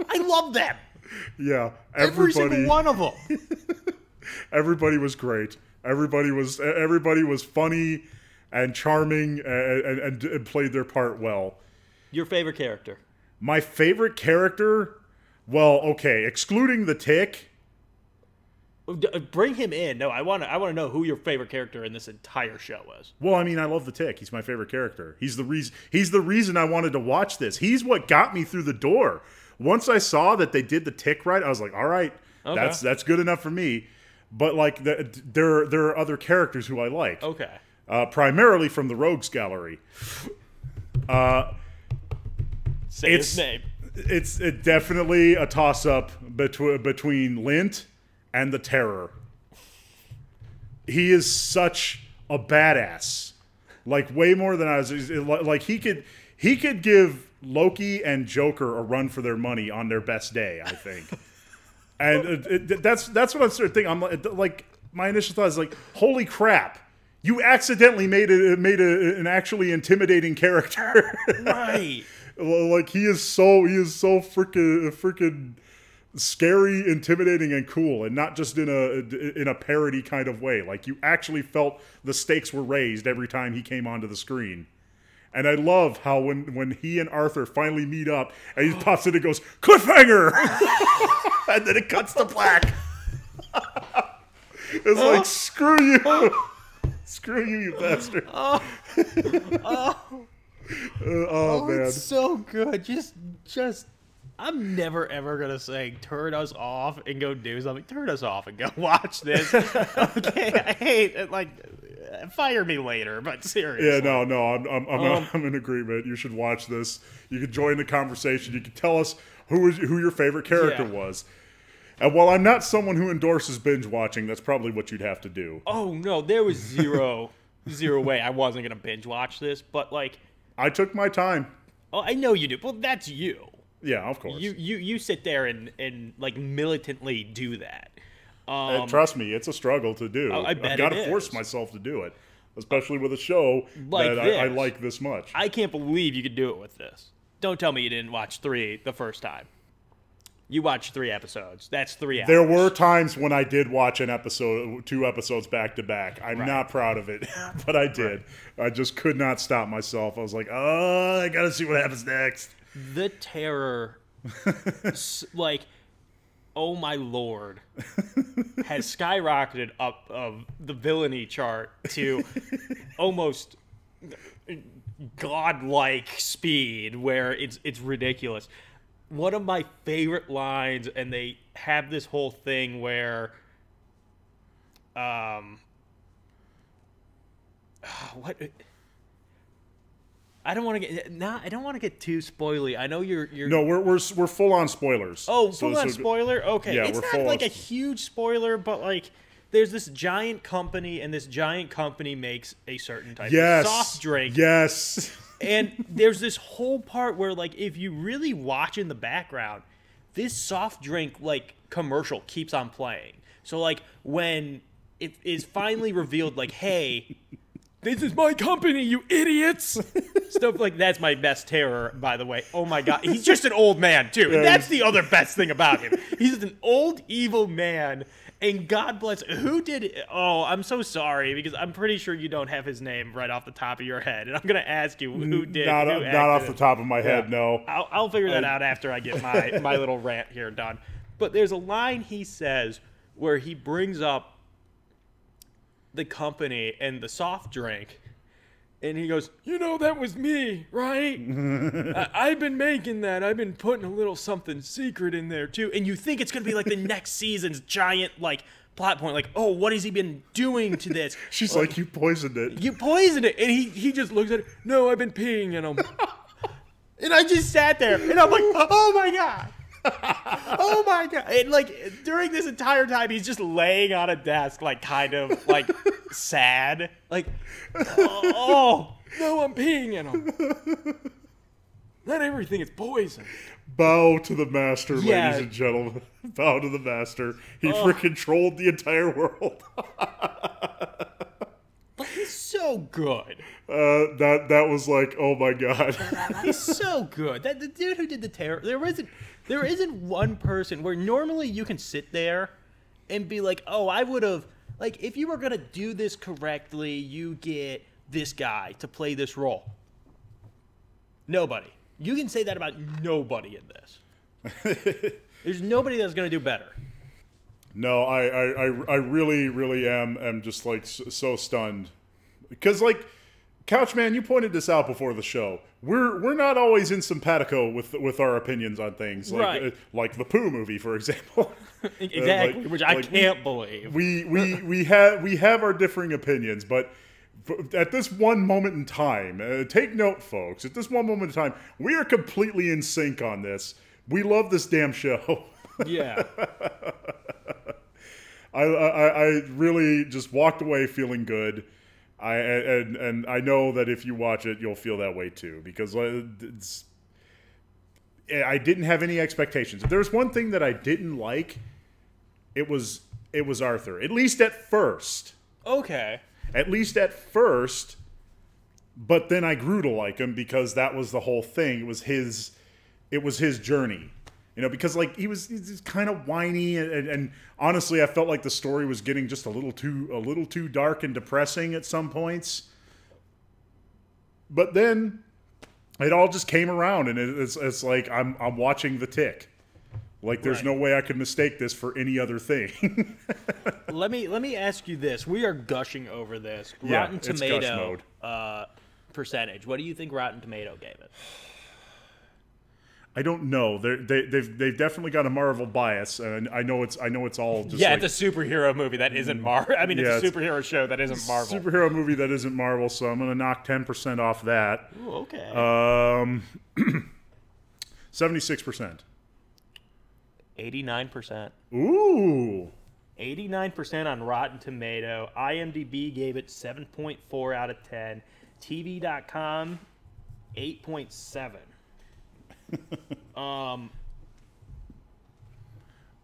Speaker 2: I love them.
Speaker 1: Yeah.
Speaker 2: Every single one of them.
Speaker 1: Everybody was great. Everybody was funny and charming and played their part well.
Speaker 2: Your favorite character?
Speaker 1: My favorite character? Well, okay, excluding the Tick.
Speaker 2: Bring him in. No, I want to know who your favorite character in this entire show is.
Speaker 1: Well, I mean, I love the Tick. He's my favorite character. He's the reason I wanted to watch this. He's what got me through the door. Once I saw that they did the Tick right, I was like, all right, okay, that's good enough for me. But like, there are other characters who I like.
Speaker 2: Okay.
Speaker 1: Primarily from the Rogues Gallery.
Speaker 2: Say his name.
Speaker 1: It's definitely a toss-up between Lint and the Terror. He is such a badass. Like, way more than I was. Like, he could give Loki and Joker a run for their money on their best day, I think. And that's what I'm starting to think. I'm like, my initial thought is like, holy crap, you accidentally made an actually intimidating character.
Speaker 2: Right.
Speaker 1: Like, he is so freaking scary, intimidating, and cool, and not just in a parody kind of way. Like, you actually felt the stakes were raised every time he came onto the screen. And I love how when he and Arthur finally meet up, and he pops in and goes, cliffhanger! And then it cuts to black. It's like, screw you. Screw you, you bastard.
Speaker 2: Oh,
Speaker 1: man.
Speaker 2: It's so good. Just, I'm never ever going to say, turn us off and go do something. Turn us off and go watch this. Okay, I hate it. Like, fire me later, but seriously.
Speaker 1: Yeah, no, I'm in agreement. You should watch this. You could join the conversation. You could tell us who your favorite character was. And while I'm not someone who endorses binge watching, that's probably what you'd have to do.
Speaker 2: Oh no, there was zero way I wasn't gonna binge watch this, but like,
Speaker 1: I took my time.
Speaker 2: Oh, I know you do. Well, that's you.
Speaker 1: Yeah, of course.
Speaker 2: You sit there and like militantly do that.
Speaker 1: And trust me, it's a struggle to do.
Speaker 2: I bet
Speaker 1: I've got to force myself to do it, especially with a show
Speaker 2: like
Speaker 1: that I like this much.
Speaker 2: I can't believe you could do it with this. Don't tell me you didn't watch 3 the first time. You watched 3 episodes. That's 3 hours.
Speaker 1: There were times when I did watch 2 episodes back to back. I'm not proud of it, but I did. Right. I just could not stop myself. I was like, oh, I got to see what happens next.
Speaker 2: The Terror, like, oh my lord, has skyrocketed up of the villainy chart to almost godlike speed where it's ridiculous. One of my favorite lines, and they have this whole thing where what I don't want to get too spoily. I know you're
Speaker 1: No, we're full on spoilers.
Speaker 2: Oh, full on spoiler? Okay.
Speaker 1: Yeah,
Speaker 2: it's not like a huge spoiler, but like there's this giant company, and this giant company makes a certain type of soft drink.
Speaker 1: Yes.
Speaker 2: And there's this whole part where, like, if you really watch in the background, this soft drink, like, commercial keeps on playing. So, like, when it is finally revealed, like, hey, this is my company, you idiots. Stuff like that's my best terror, by the way. Oh, my God. He's just an old man, too. And that's the other best thing about him. He's just an old, evil man. And God bless, who did it? Oh, I'm so sorry, because I'm pretty sure you don't have his name right off the top of your head. And I'm going to ask you who did.
Speaker 1: Not off the top of my head, no.
Speaker 2: I'll figure that out after I get my little rant here done. But there's a line he says where he brings up the company and the soft drink. And he goes, you know, that was me, right? I've been making that. I've been putting a little something secret in there, too. And you think it's going to be like the next season's giant, like, plot point. Like, oh, what has he been doing to this?
Speaker 1: She's like, you poisoned it.
Speaker 2: You poisoned it. And he just looks at it. No, I've been peeing in them. And I just sat there. And I'm like, oh, my God. Oh, my God. And, like, during this entire time, he's just laying on a desk, like, kind of, like, sad. Like, oh, no, I'm peeing in them. Not everything is poison.
Speaker 1: Bow to the master, ladies and gentlemen. Bow to the master. He freaking trolled the entire world.
Speaker 2: But he's so good.
Speaker 1: That was like, oh my God.
Speaker 2: He's so good. That the dude who did the terror. There isn't one person where normally you can sit there and be like, oh, I would have, like, if you were gonna do this correctly, you get this guy to play this role. Nobody. You can say that about nobody in this. There's nobody that's gonna do better.
Speaker 1: No, I really, really am just like so stunned, because like, Couchman, you pointed this out before the show. We're not always in simpatico with our opinions on things, like
Speaker 2: right.
Speaker 1: Like the Pooh movie, for example.
Speaker 2: Exactly, which I can't believe.
Speaker 1: We have our differing opinions, but at this one moment in time, take note, folks. At this one moment in time, we are completely in sync on this. We love this damn show.
Speaker 2: Yeah.
Speaker 1: I really just walked away feeling good. And I know that if you watch it, you'll feel that way too, because I didn't have any expectations. If there was one thing that I didn't like, it was Arthur. At least at first.
Speaker 2: Okay.
Speaker 1: At least at first, but then I grew to like him because that was the whole thing. It was his journey. You know, because like he's kind of whiny, and honestly, I felt like the story was getting just a little too dark and depressing at some points. But then it all just came around, and it's like I'm watching The Tick. Like there's no way I could mistake this for any other thing.
Speaker 2: Let me ask you this: we are gushing over this.
Speaker 1: Yeah,
Speaker 2: Rotten Tomato percentage. What do you think Rotten Tomato gave it?
Speaker 1: I don't know. They've definitely got a Marvel bias, and I know it's all just
Speaker 2: it's a superhero movie that isn't Marvel. I mean, it's a superhero show that isn't Marvel.
Speaker 1: Superhero movie that isn't Marvel, so I'm going to knock 10% off that.
Speaker 2: Ooh, okay.
Speaker 1: 76%.
Speaker 2: 89%.
Speaker 1: Ooh.
Speaker 2: 89% on Rotten Tomato. IMDb gave it 7.4 out of 10. TV.com 8.7.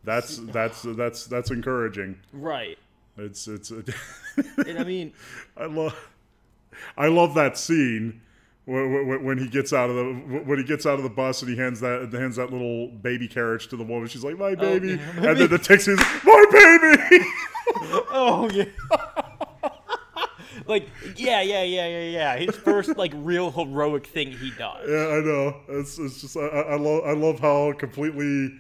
Speaker 1: That's encouraging.
Speaker 2: Right.
Speaker 1: It's
Speaker 2: and I mean,
Speaker 1: I love that scene when he gets out of the bus and he hands that little baby carriage to the woman. She's like, my baby, and then the text is, my baby.
Speaker 2: Oh yeah. Like, yeah. His first, like, real heroic thing he does.
Speaker 1: Yeah, I know. It's just, I love how completely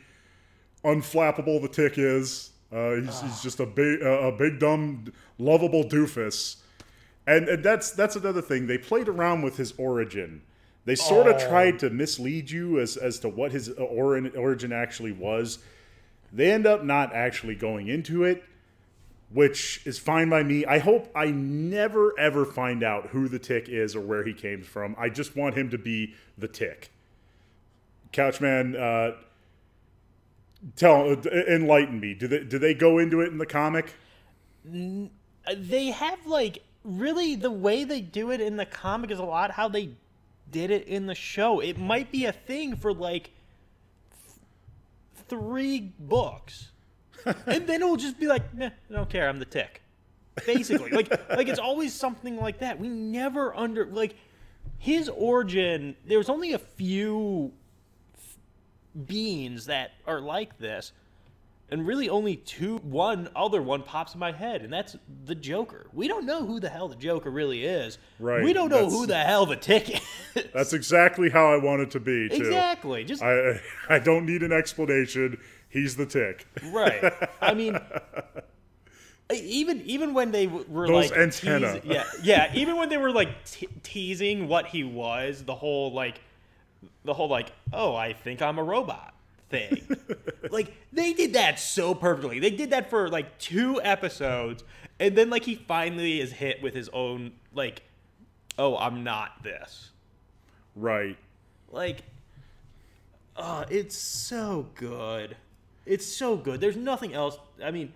Speaker 1: unflappable the Tick is. He's just a big, dumb, lovable doofus. And that's another thing. They played around with his origin. They sort of tried to mislead you as to what his origin actually was. They end up not actually going into it, which is fine by me. I hope I never, ever find out who the Tick is or where he came from. I just want him to be the Tick. Couchman, enlighten me. Do they go into it in the comic?
Speaker 2: They have, like, really the way they do it in the comic is a lot how they did it in the show. It might be a thing for, like, 3 books. And then it'll just be like, nah, I don't care, I'm the Tick. Basically. like it's always something like that. We never like, his origin, there's only a few beings that are like this. And really only one other one pops in my head, and that's the Joker. We don't know who the hell the Joker really is.
Speaker 1: Right.
Speaker 2: We don't know who the hell the Tick is.
Speaker 1: That's exactly how I want it to be, too.
Speaker 2: Exactly. Just
Speaker 1: I don't need an explanation. He's the Tick.
Speaker 2: Right. I mean, even when they were
Speaker 1: those
Speaker 2: like
Speaker 1: antenna.
Speaker 2: Yeah. Even when they were like teasing what he was, the whole like, oh, I think I'm a robot thing. Like, they did that so perfectly. They did that for like 2 episodes, and then like he finally is hit with his own like, oh, I'm not this.
Speaker 1: Right.
Speaker 2: Like, oh, it's so good. It's so good. There's nothing else. I mean,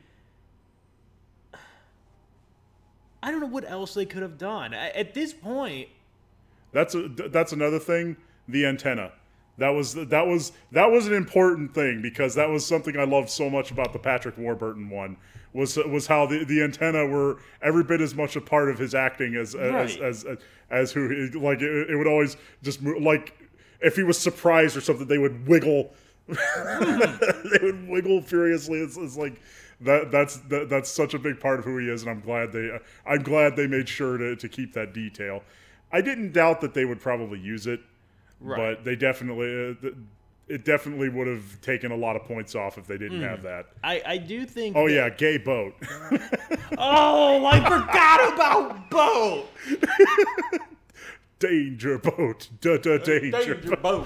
Speaker 2: I don't know what else they could have done at this point. That's
Speaker 1: another thing. The antenna. That was an important thing, because that was something I loved so much about the Patrick Warburton one. Was how the antenna were every bit as much a part of his acting as who he, like it would always just move, like if he was surprised or something, they would wiggle. They would wiggle furiously. It's like that's such a big part of who he is, and I'm glad they made sure to keep that detail. I didn't doubt that they would probably use it. Right. But they definitely, it definitely would have taken a lot of points off if they didn't have that.
Speaker 2: I do think.
Speaker 1: Oh yeah, gay boat.
Speaker 2: Oh, I forgot about boat.
Speaker 1: Danger boat. Danger boat.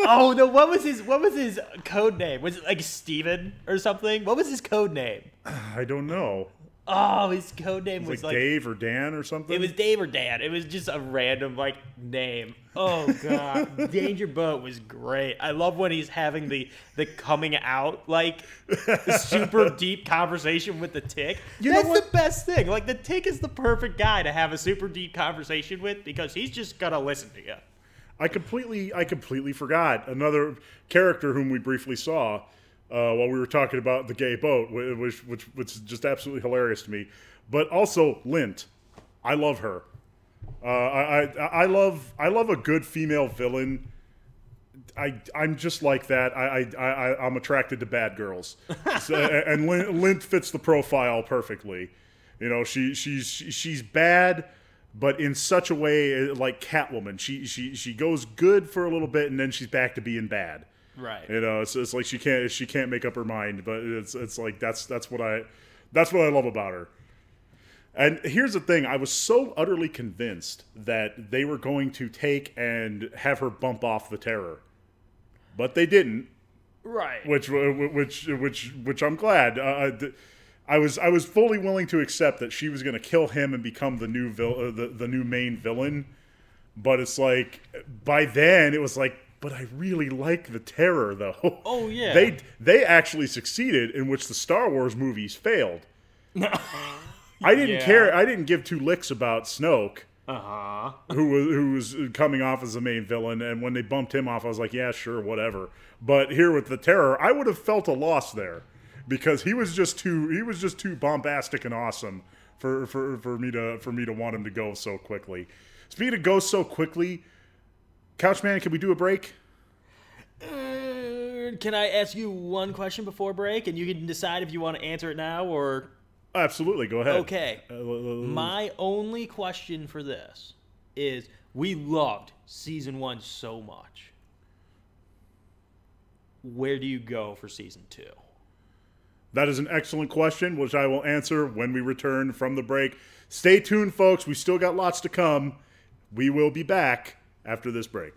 Speaker 2: Oh no! What was his code name? Was it like Steven or something? What was his code name?
Speaker 1: I don't know.
Speaker 2: Oh, his code name was like
Speaker 1: Dave or Dan or something?
Speaker 2: It was Dave or Dan. It was just a random, like, name. Oh, God. Danger Boat was great. I love when he's having the coming out, like, super deep conversation with the Tick. That's the best thing. Like, the Tick is the perfect guy to have a super deep conversation with, because he's just going to listen to you.
Speaker 1: I completely forgot another character whom we briefly saw while we were talking about the gay boat, which is just absolutely hilarious to me. But also Lint, I love her. I love a good female villain. I'm just like that. I'm attracted to bad girls, and Lint fits the profile perfectly. You know, she's bad, but in such a way like Catwoman. She goes good for a little bit, and then she's back to being bad.
Speaker 2: Right.
Speaker 1: You know, it's like she can't make up her mind, but it's like that's what I love about her. And here's the thing, I was so utterly convinced that they were going to take and have her bump off the Terror. But they didn't.
Speaker 2: Right.
Speaker 1: Which I'm glad. I was fully willing to accept that she was going to kill him and become the new main villain. But it's like by then it was like, but I really like the Terror, though.
Speaker 2: Oh yeah.
Speaker 1: They actually succeeded in which the Star Wars movies failed. I didn't care. I didn't give 2 licks about Snoke. Who was coming off as the main villain, and when they bumped him off, I was like, yeah, sure, whatever. But here with the Terror, I would have felt a loss there, because he was just too bombastic and awesome for me to want him to go so quickly. Speaking of go so quickly, Couchman, can we do a break?
Speaker 2: Can I ask you one question before break, and you can decide if you want to answer it now or...
Speaker 1: Absolutely, go ahead.
Speaker 2: Okay. My only question for this is, we loved Season 1 so much. where do you go for season 2?
Speaker 1: That is an excellent question, which I will answer when we return from the break. Stay tuned, folks. We still got lots to come. We will be back after this break.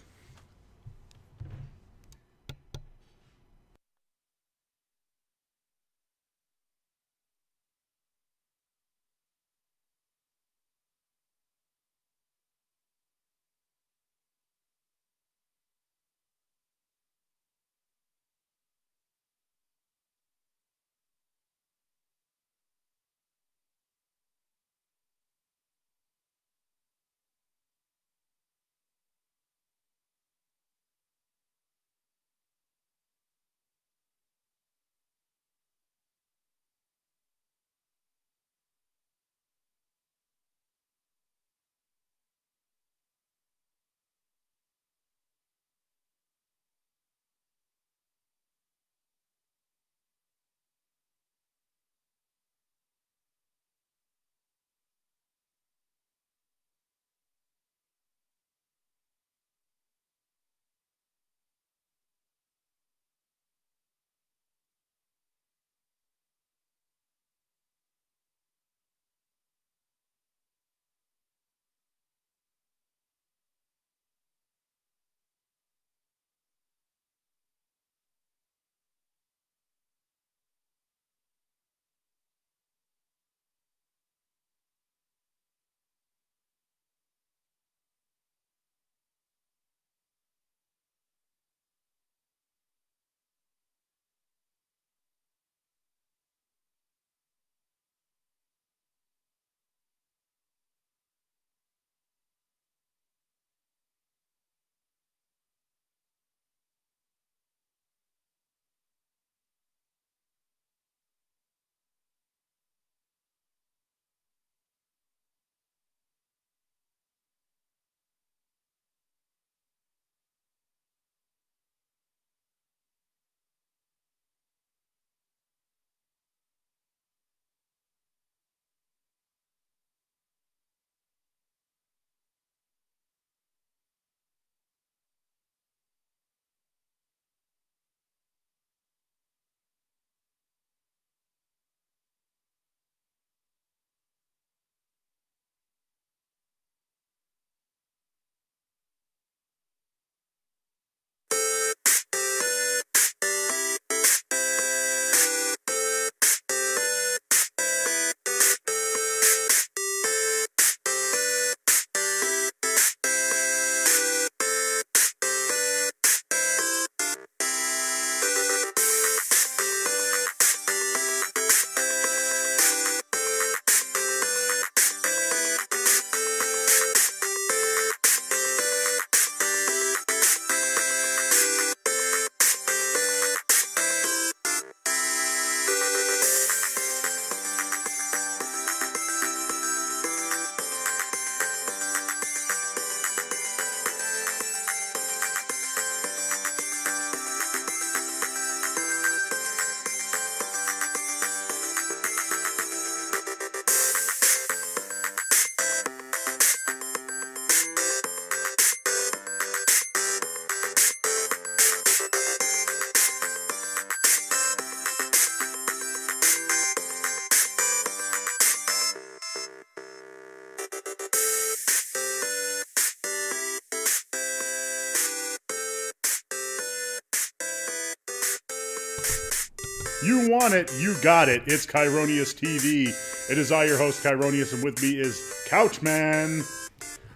Speaker 1: You want it, you got it. It's Kyronius TV. It is I, your host, Kyronius, and with me is Couchman.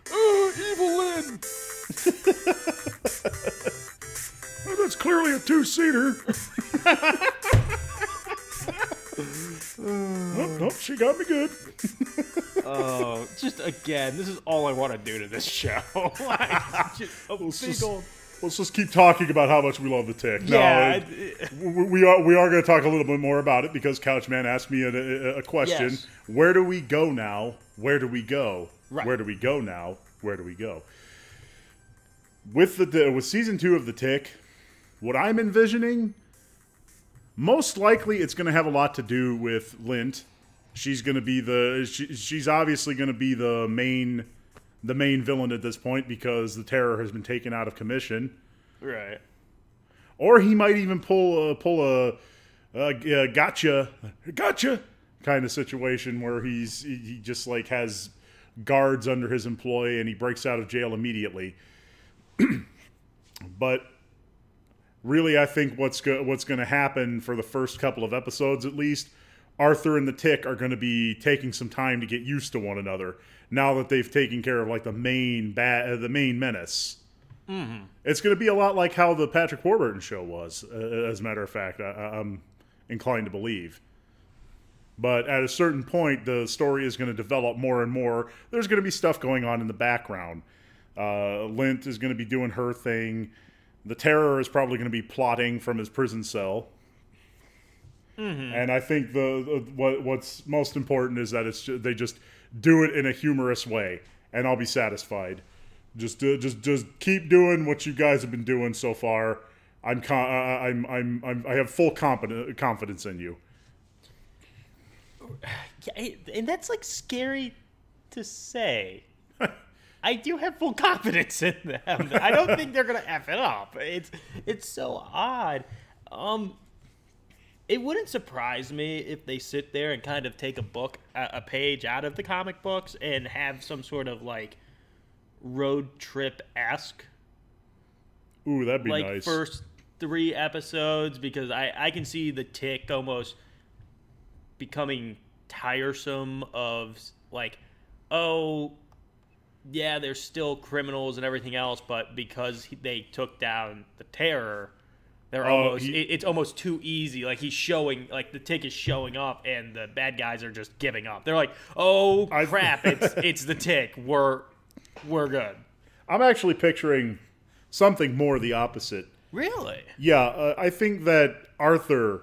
Speaker 4: Evil Lynn. Well, that's clearly a two-seater. Nope, she got me good.
Speaker 2: Oh, just again, this is all I want to do to this show.
Speaker 1: Let's just keep talking about how much we love the Tick.
Speaker 2: Yeah,
Speaker 1: no, we are going to talk a little bit more about it because Couchman asked me a question.
Speaker 2: Yes.
Speaker 1: Where do we go now? Where do we go?
Speaker 2: Right.
Speaker 1: Where do we go now? Where do we go? With season 2 of the Tick, what I'm envisioning, most likely it's going to have a lot to do with Lint. She's going to be she's obviously going to be the main villain at this point because the Terror has been taken out of commission.
Speaker 2: Right.
Speaker 1: Or he might even pull a gotcha kind of situation where he just like has guards under his employ and he breaks out of jail immediately. But really, I think what's going to happen for the first couple of episodes at least, Arthur and the Tick are going to be taking some time to get used to one another now that they've taken care of like the main menace. Mm-hmm. It's going to be a lot like how the Patrick Warburton show was, as a matter of fact. I'm inclined to believe. But at a certain point, the story is going to develop more and more. There's going to be stuff going on in the background. Lint is going to be doing her thing. The Terror is probably going to be plotting from his prison cell. Mm-hmm. And I think what's most important is that they just do it in a humorous way, and I'll be satisfied. Just keep doing what you guys have been doing so far. I have full confidence in you.
Speaker 2: Yeah, and that's like scary to say. I do have full confidence in them. I don't think they're gonna F it up. It's so odd. It wouldn't surprise me if they sit there and kind of take a page out of the comic books and have some sort of like road trip-esque.
Speaker 1: Ooh, that'd be
Speaker 2: like
Speaker 1: nice.
Speaker 2: First 3 episodes, because I can see the Tick almost becoming tiresome of like, oh yeah, they're still criminals and everything else, but because they took down the Terror, they're it's almost too easy. Like he's showing, like the Tick is showing up, and the bad guys are just giving up. They're like, "Oh crap, it's the Tick. We're good."
Speaker 1: I'm actually picturing something more the opposite.
Speaker 2: Really?
Speaker 1: Yeah, I think that Arthur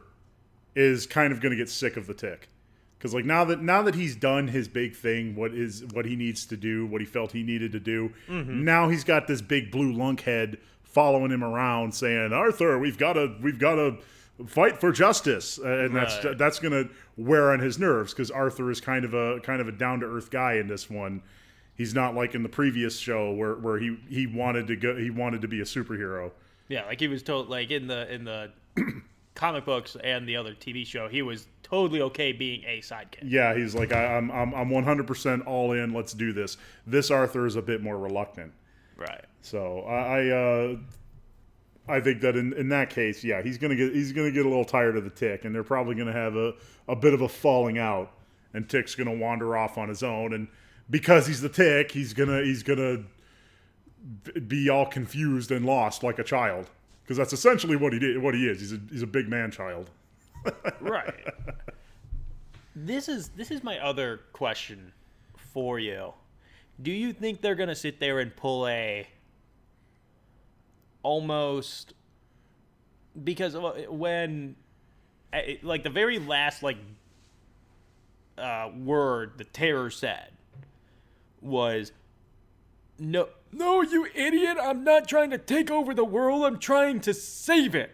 Speaker 1: is kind of going to get sick of the Tick. Because like now that he's done his big thing, what he needs to do, what he felt he needed to do, mm-hmm. Now he's got this big blue lunkhead following him around, saying, "Arthur, we've got to fight for justice," and right. that's gonna wear on his nerves because Arthur is kind of a down to earth guy in this one. He's not like in the previous show where he wanted to be a superhero.
Speaker 2: Yeah, like he was told, like in the comic books and the other TV show, he was totally okay being a sidekick. Yeah,
Speaker 1: he's like, I'm 100% all in. Let's do this. This Arthur is a bit more reluctant.
Speaker 2: Right.
Speaker 1: So I think that in that case, yeah, he's gonna get a little tired of the Tick, and they're probably gonna have a bit of a falling out, and Tick's gonna wander off on his own, and because he's the Tick, he's gonna be all confused and lost like a child, because that's essentially what he is. He's a big man child.
Speaker 2: Right. This is my other question for you. Do you think they're going to sit there and pull almost, because when like the very last word the Terror said was, no, you idiot, I'm not trying to take over the world, I'm trying to save it.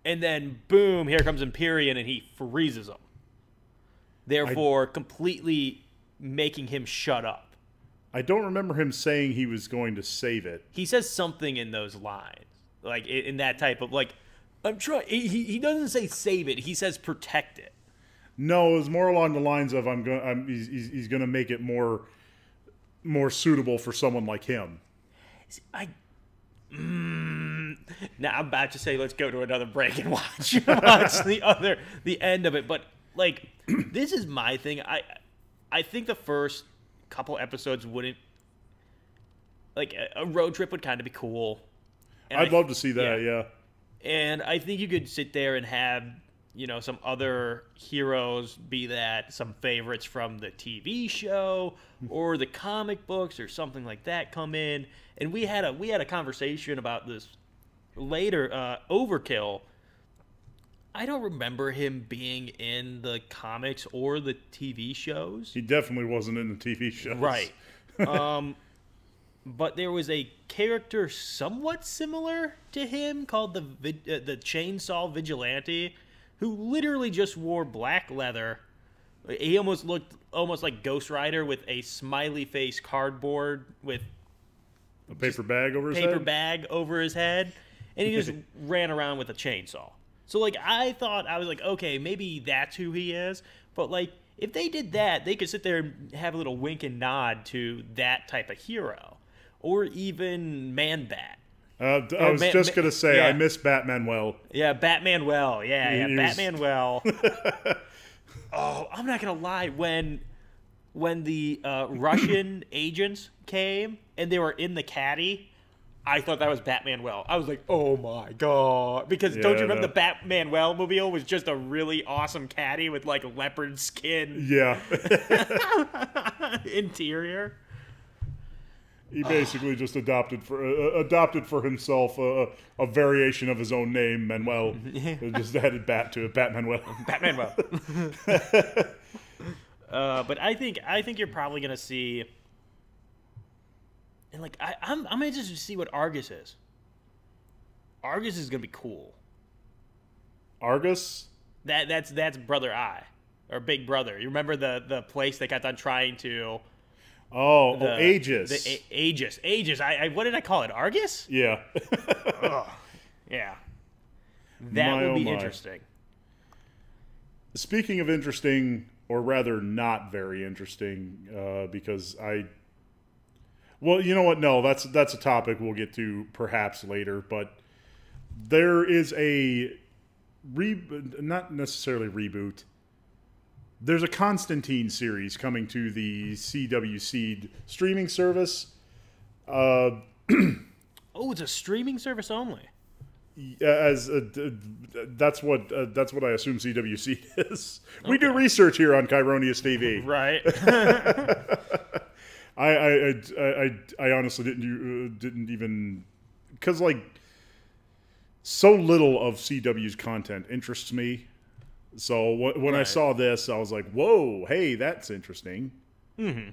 Speaker 2: And then, boom, here comes Empyrean, and he freezes him. Therefore, completely making him shut up.
Speaker 1: I don't remember him saying he was going to save it.
Speaker 2: He says something in those lines. Like, in that type of, like, I'm trying. He doesn't say save it. He says protect it.
Speaker 1: No, it was more along the lines of he's going to make it more suitable for someone like him.
Speaker 2: Now I'm about to say let's go to another break and watch the end of it. But like, this is my thing. I think the first couple episodes wouldn't, like, a road trip would kind of be cool. And
Speaker 1: I'd love to see that, yeah.
Speaker 2: And I think you could sit there and have, some other heroes, be that some favorites from the TV show or the comic books or something like that, come in. And we had a conversation about this later. Overkill, I don't remember him being in the comics or the TV shows.
Speaker 1: He definitely wasn't in the TV shows.
Speaker 2: Right. But there was a character somewhat similar to him called the Chainsaw Vigilante, who literally just wore black leather. He almost looked like Ghost Rider with a smiley face cardboard with
Speaker 1: a paper bag over his head.
Speaker 2: and he just ran around with a chainsaw. So, like, I was like, okay, maybe that's who he is. But, like, if they did that, they could sit there and have a little wink and nod to that type of hero. Or even Man-Bat.
Speaker 1: I was just going to say, I miss Batman-Well.
Speaker 2: Yeah, Batman-Well. Yeah, Batman-Well. Oh, I'm not going to lie. When the Russian agents came and they were in the caddy, I thought that was Batman-Well. I was like, oh my God. Because don't you remember the Batman-Well mobile was just a really awesome caddy with like leopard skin interior?
Speaker 1: He basically just adopted for himself a variation of his own name, Manuel. Just added bat to it, Batman-Well.
Speaker 2: Batman-Well. But I think you're probably gonna see, and like I'm interested to see what Argus is. Argus is gonna be cool.
Speaker 1: Argus?
Speaker 2: That's Brother Eye, or Big Brother. You remember the place they got done trying to.
Speaker 1: Aegis.
Speaker 2: Aegis. What did I call it? Argus?
Speaker 1: Yeah.
Speaker 2: Yeah. That would be interesting.
Speaker 1: Speaking of interesting, or rather not very interesting, because well, you know what? No, that's a topic we'll get to perhaps later, but there is a not necessarily reboot. There's a Constantine series coming to the CW Seed streaming service.
Speaker 2: Oh, it's a streaming service only.
Speaker 1: That's what I assume CW Seed is. Okay. We do research here on Chironius TV,
Speaker 2: right?
Speaker 1: I honestly didn't even, because like so little of CW's content interests me. So when I saw this, I was like, "Whoa, hey, that's interesting." Mm-hmm.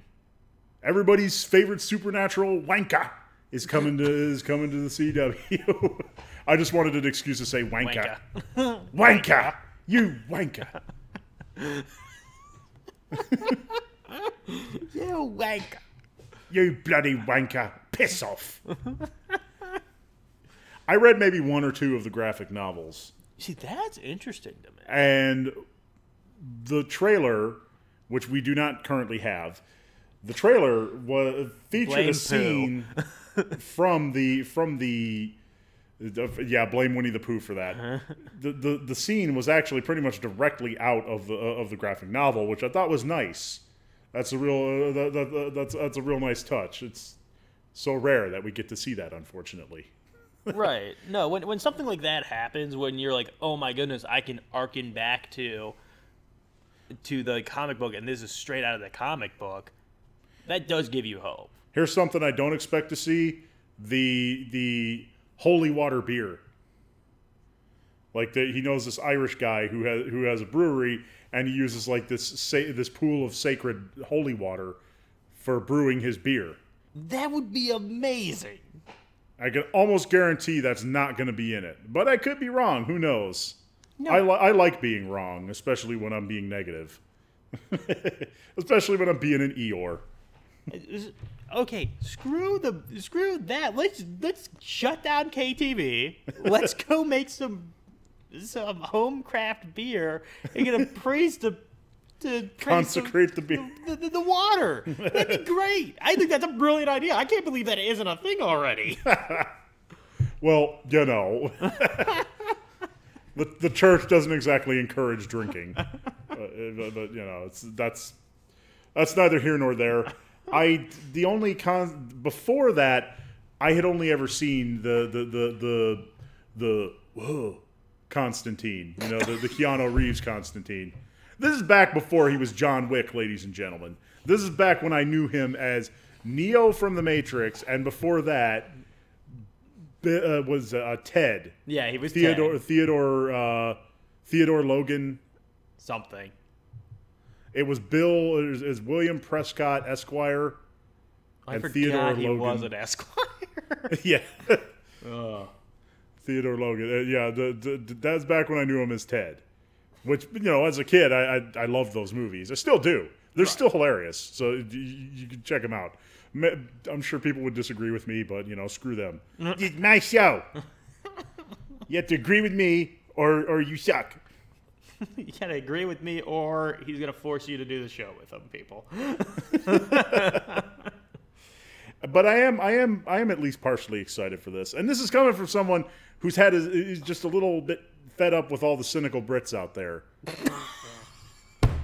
Speaker 1: Everybody's favorite supernatural wanker is coming to the CW. I just wanted an excuse to say wanker. Wanker, you wanker.
Speaker 2: You wanker.
Speaker 1: You bloody wanker. Piss off. I read maybe one or two of the graphic novels.
Speaker 2: See, that's interesting to me.
Speaker 1: And the trailer, which we do not currently have, the trailer featured a scene from the blame Winnie the Pooh for that. The scene was actually pretty much directly out of the graphic novel, which I thought was nice. That's a real that's a real nice touch. It's so rare that we get to see that, unfortunately.
Speaker 2: Right. No, when something like that happens, when you're like, oh my goodness, I can arcing back to the comic book, and this is straight out of the comic book, that does give you hope.
Speaker 1: Here's something I don't expect to see: the holy water beer. Like he knows this Irish guy who has a brewery, and he uses like this pool of sacred holy water for brewing his beer.
Speaker 2: That would be amazing.
Speaker 1: I can almost guarantee that's not going to be in it. But I could be wrong. Who knows? No. I like being wrong, especially when I'm being negative. Especially when I'm being an Eeyore.
Speaker 2: Okay, screw that. Let's shut down KTV. Let's go make some home craft beer and get a priest to
Speaker 1: consecrate the beer.
Speaker 2: The water. That'd be great. I think that's a brilliant idea. I can't believe that it isn't a thing already.
Speaker 1: Well, you know, the church doesn't exactly encourage drinking, but you know, that's neither here nor there. Before that, I had only ever seen the Constantine. You know, the Keanu Reeves Constantine. This is back before he was John Wick, ladies and gentlemen. This is back when I knew him as Neo from The Matrix, and before that was Ted.
Speaker 2: Yeah, he was
Speaker 1: Theodore Logan.
Speaker 2: Something.
Speaker 1: It was William Prescott, Esquire,
Speaker 2: and Theodore Logan. He was an Esquire.
Speaker 1: Yeah. Theodore Logan. That's back when I knew him as Ted. Which, you know, as a kid, I loved those movies. I still do. They're still hilarious. So you can check them out. I'm sure people would disagree with me, but, you know, screw them. It's my show. You have to agree with me or you suck.
Speaker 2: You gotta agree with me, or he's gonna force you to do the show with him, people.
Speaker 1: But I am at least partially excited for this, and this is coming from someone who's is just a little bit fed up with all the cynical Brits out there.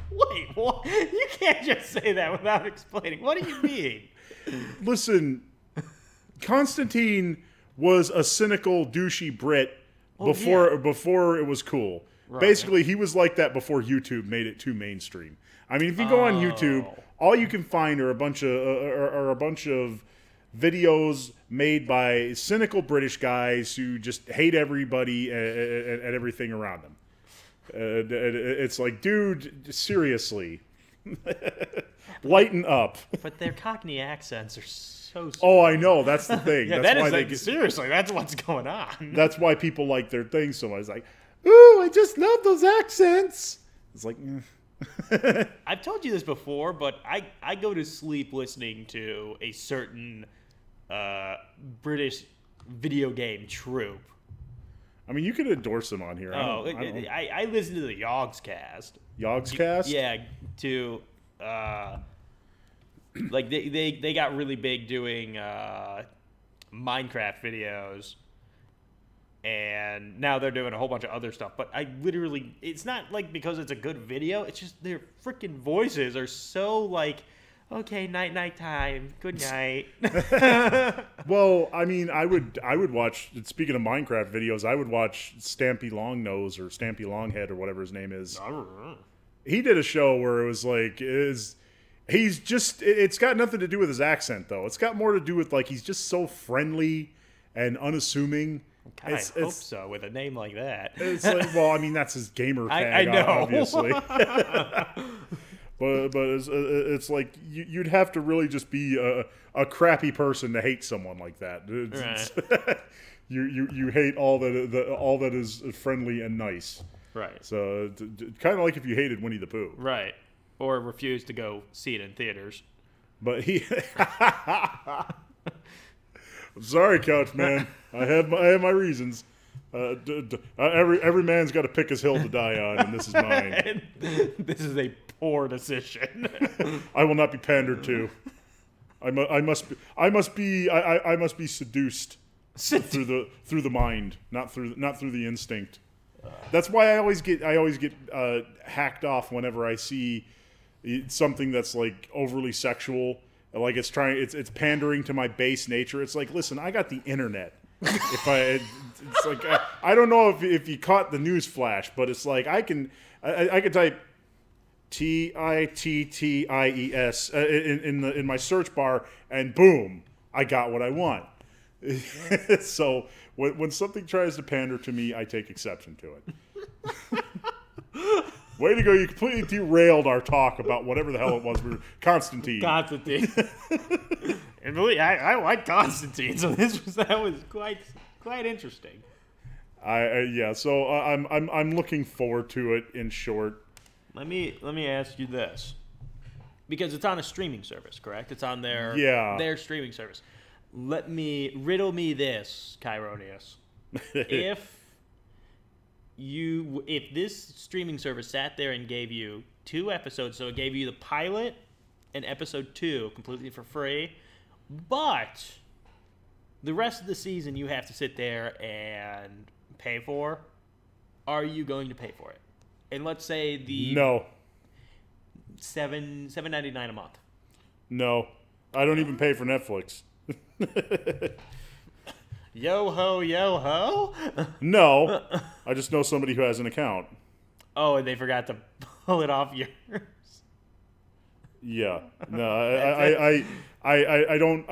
Speaker 2: Wait, what? You can't just say that without explaining. What do you mean?
Speaker 1: Listen, Constantine was a cynical, douchey Brit before it was cool. Right. Basically, he was like that before YouTube made it too mainstream. I mean, if you go on YouTube, all you can find are a bunch of videos made by cynical British guys who just hate everybody and everything around them. It's like, dude, seriously, lighten up.
Speaker 2: But their Cockney accents are so.
Speaker 1: Oh, I know. That's the thing.
Speaker 2: Yeah, that's why seriously, that's what's going on.
Speaker 1: That's why people like their thing so much. It's like, ooh, I just love those accents. It's like.
Speaker 2: I've told you this before, but I go to sleep listening to a certain British video game troupe.
Speaker 1: I mean, you could endorse them on here.
Speaker 2: I listen to the Yogscast.
Speaker 1: Yogscast?
Speaker 2: Yeah, to like they got really big doing Minecraft videos. And now they're doing a whole bunch of other stuff. But it's not like because it's a good video. It's just their freaking voices are so like, okay, night time, good night.
Speaker 1: Well, I mean, I would watch, speaking of Minecraft videos, I would watch Stampy Longnose or Stampy Longhead or whatever his name is. He did a show where it was like, it's got nothing to do with his accent, though. It's got more to do with, like, he's just so friendly and unassuming.
Speaker 2: God, I hope so, with a name like that.
Speaker 1: It's like, well, I mean, that's his gamer tag,
Speaker 2: I know.
Speaker 1: Obviously. but it's like, you'd have to really just be a crappy person to hate someone like that.
Speaker 2: Right.
Speaker 1: You hate all that is friendly and nice.
Speaker 2: Right.
Speaker 1: So, kind of like if you hated Winnie the Pooh.
Speaker 2: Right. Or refused to go see it in theaters.
Speaker 1: But I'm sorry, Couch Man. I have my reasons. Every man's got to pick his hill to die on, and this is mine.
Speaker 2: This is a poor decision.
Speaker 1: I will not be pandered to. I must be seduced through the mind, not through the instinct. That's why I always get hacked off whenever I see something that's like overly sexual. Like it's pandering to my base nature. It's like, listen, I got the internet. It's like I don't know if you caught the news flash, but it's like I can type TITTIES in my search bar, and boom, I got what I want. So when something tries to pander to me, I take exception to it. Way to go! You completely derailed our talk about whatever the hell it was. Constantine.
Speaker 2: And really, I like Constantine, so that was quite interesting.
Speaker 1: Yeah. So I'm looking forward to it. In short,
Speaker 2: let me ask you this, because it's on a streaming service, correct? It's on their streaming service. Riddle me this, Chironius. If this streaming service sat there and gave you 2 episodes, so it gave you the pilot and episode 2 completely for free, but the rest of the season you have to sit there and pay for, are you going to pay for it? And let's say
Speaker 1: no,
Speaker 2: $7.99 a month.
Speaker 1: No, I don't even pay for Netflix.
Speaker 2: Yo ho, yo ho?
Speaker 1: No, I just know somebody who has an account.
Speaker 2: Oh, and they forgot to pull it off yours.
Speaker 1: Yeah, no, I don't.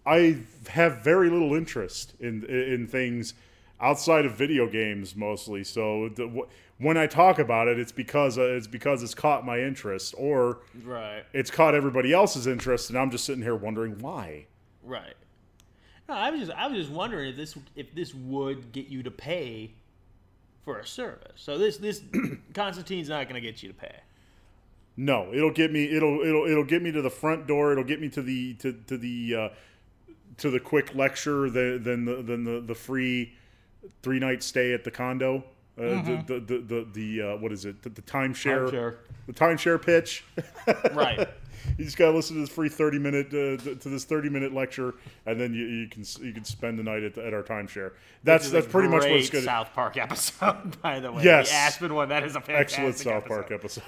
Speaker 1: I have very little interest in things outside of video games mostly. So when I talk about it, it's because it's caught my interest, or it's caught everybody else's interest, and I'm just sitting here wondering why.
Speaker 2: Right. No, I was just wondering if this would get you to pay for a service. So this Constantine's not going to get you to pay.
Speaker 1: No, it'll get me. It'll get me to the front door. It'll get me to to the quick lecture than the free 3-night stay at the condo. The what is it? The timeshare. The timeshare pitch.
Speaker 2: Right.
Speaker 1: You just gotta listen to this free 30-minute lecture, and then you can spend the night at our timeshare. That's pretty much what it's gonna.
Speaker 2: South Park episode, by the way.
Speaker 1: Yes,
Speaker 2: the Aspen one. That is a fantastic
Speaker 1: excellent South Park episode.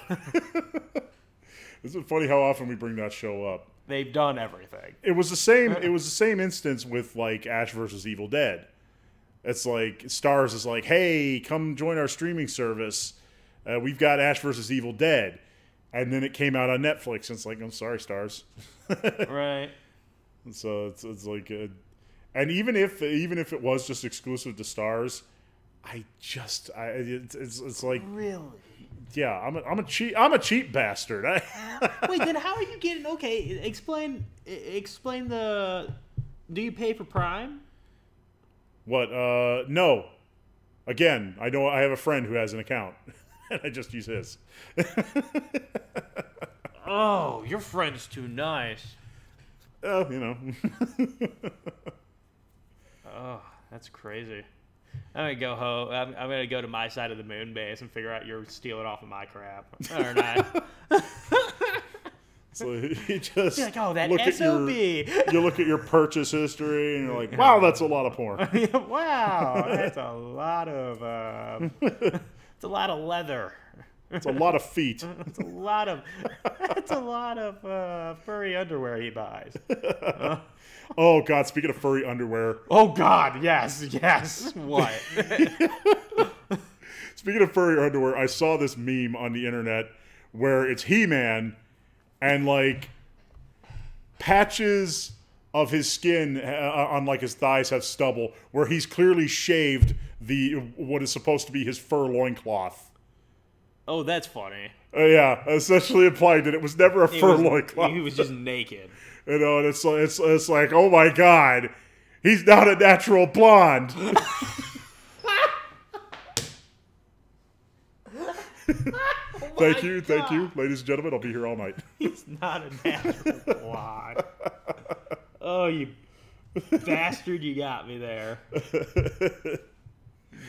Speaker 1: Isn't it funny how often we bring that show up?
Speaker 2: They've done everything.
Speaker 1: It was the same. It was the same instance with like Ash versus Evil Dead. It's like Stars is like, hey, come join our streaming service. We've got Ash versus Evil Dead. And then it came out on Netflix, and it's like, I'm sorry, Stars.
Speaker 2: Right.
Speaker 1: So it's like, and even if it was just exclusive to Stars, it's like,
Speaker 2: really,
Speaker 1: yeah, I'm a cheap bastard.
Speaker 2: Wait, then how are you getting? Okay, explain the. Do you pay for Prime?
Speaker 1: What? No. Again, I know I have a friend who has an account. And I just use his.
Speaker 2: Oh, your friend's too nice.
Speaker 1: Oh, you know.
Speaker 2: Oh, that's crazy. I'm gonna go home. I'm gonna go to my side of the moon base and figure out you're stealing off of my crap or not.
Speaker 1: So you just
Speaker 2: like, oh, that
Speaker 1: look
Speaker 2: SOB.
Speaker 1: You look at your purchase history and you're like, wow, that's a lot of porn.
Speaker 2: Wow, that's a lot of. It's a lot of leather.
Speaker 1: It's a lot of feet.
Speaker 2: It's a lot of furry underwear he buys.
Speaker 1: Oh God! Speaking of furry underwear.
Speaker 2: Oh God! Yes. What?
Speaker 1: Speaking of furry underwear, I saw this meme on the internet where it's He-Man and like patches of his skin on like his thighs have stubble where he's clearly shaved what is supposed to be his fur loincloth.
Speaker 2: Oh, that's funny.
Speaker 1: Yeah, essentially implying that it was never a fur loincloth.
Speaker 2: He was just naked.
Speaker 1: You know, and it's like, oh my God, he's not a natural blonde. Thank you, ladies and gentlemen. I'll be here all night.
Speaker 2: He's not a natural blonde. Oh, you bastard! You got me there.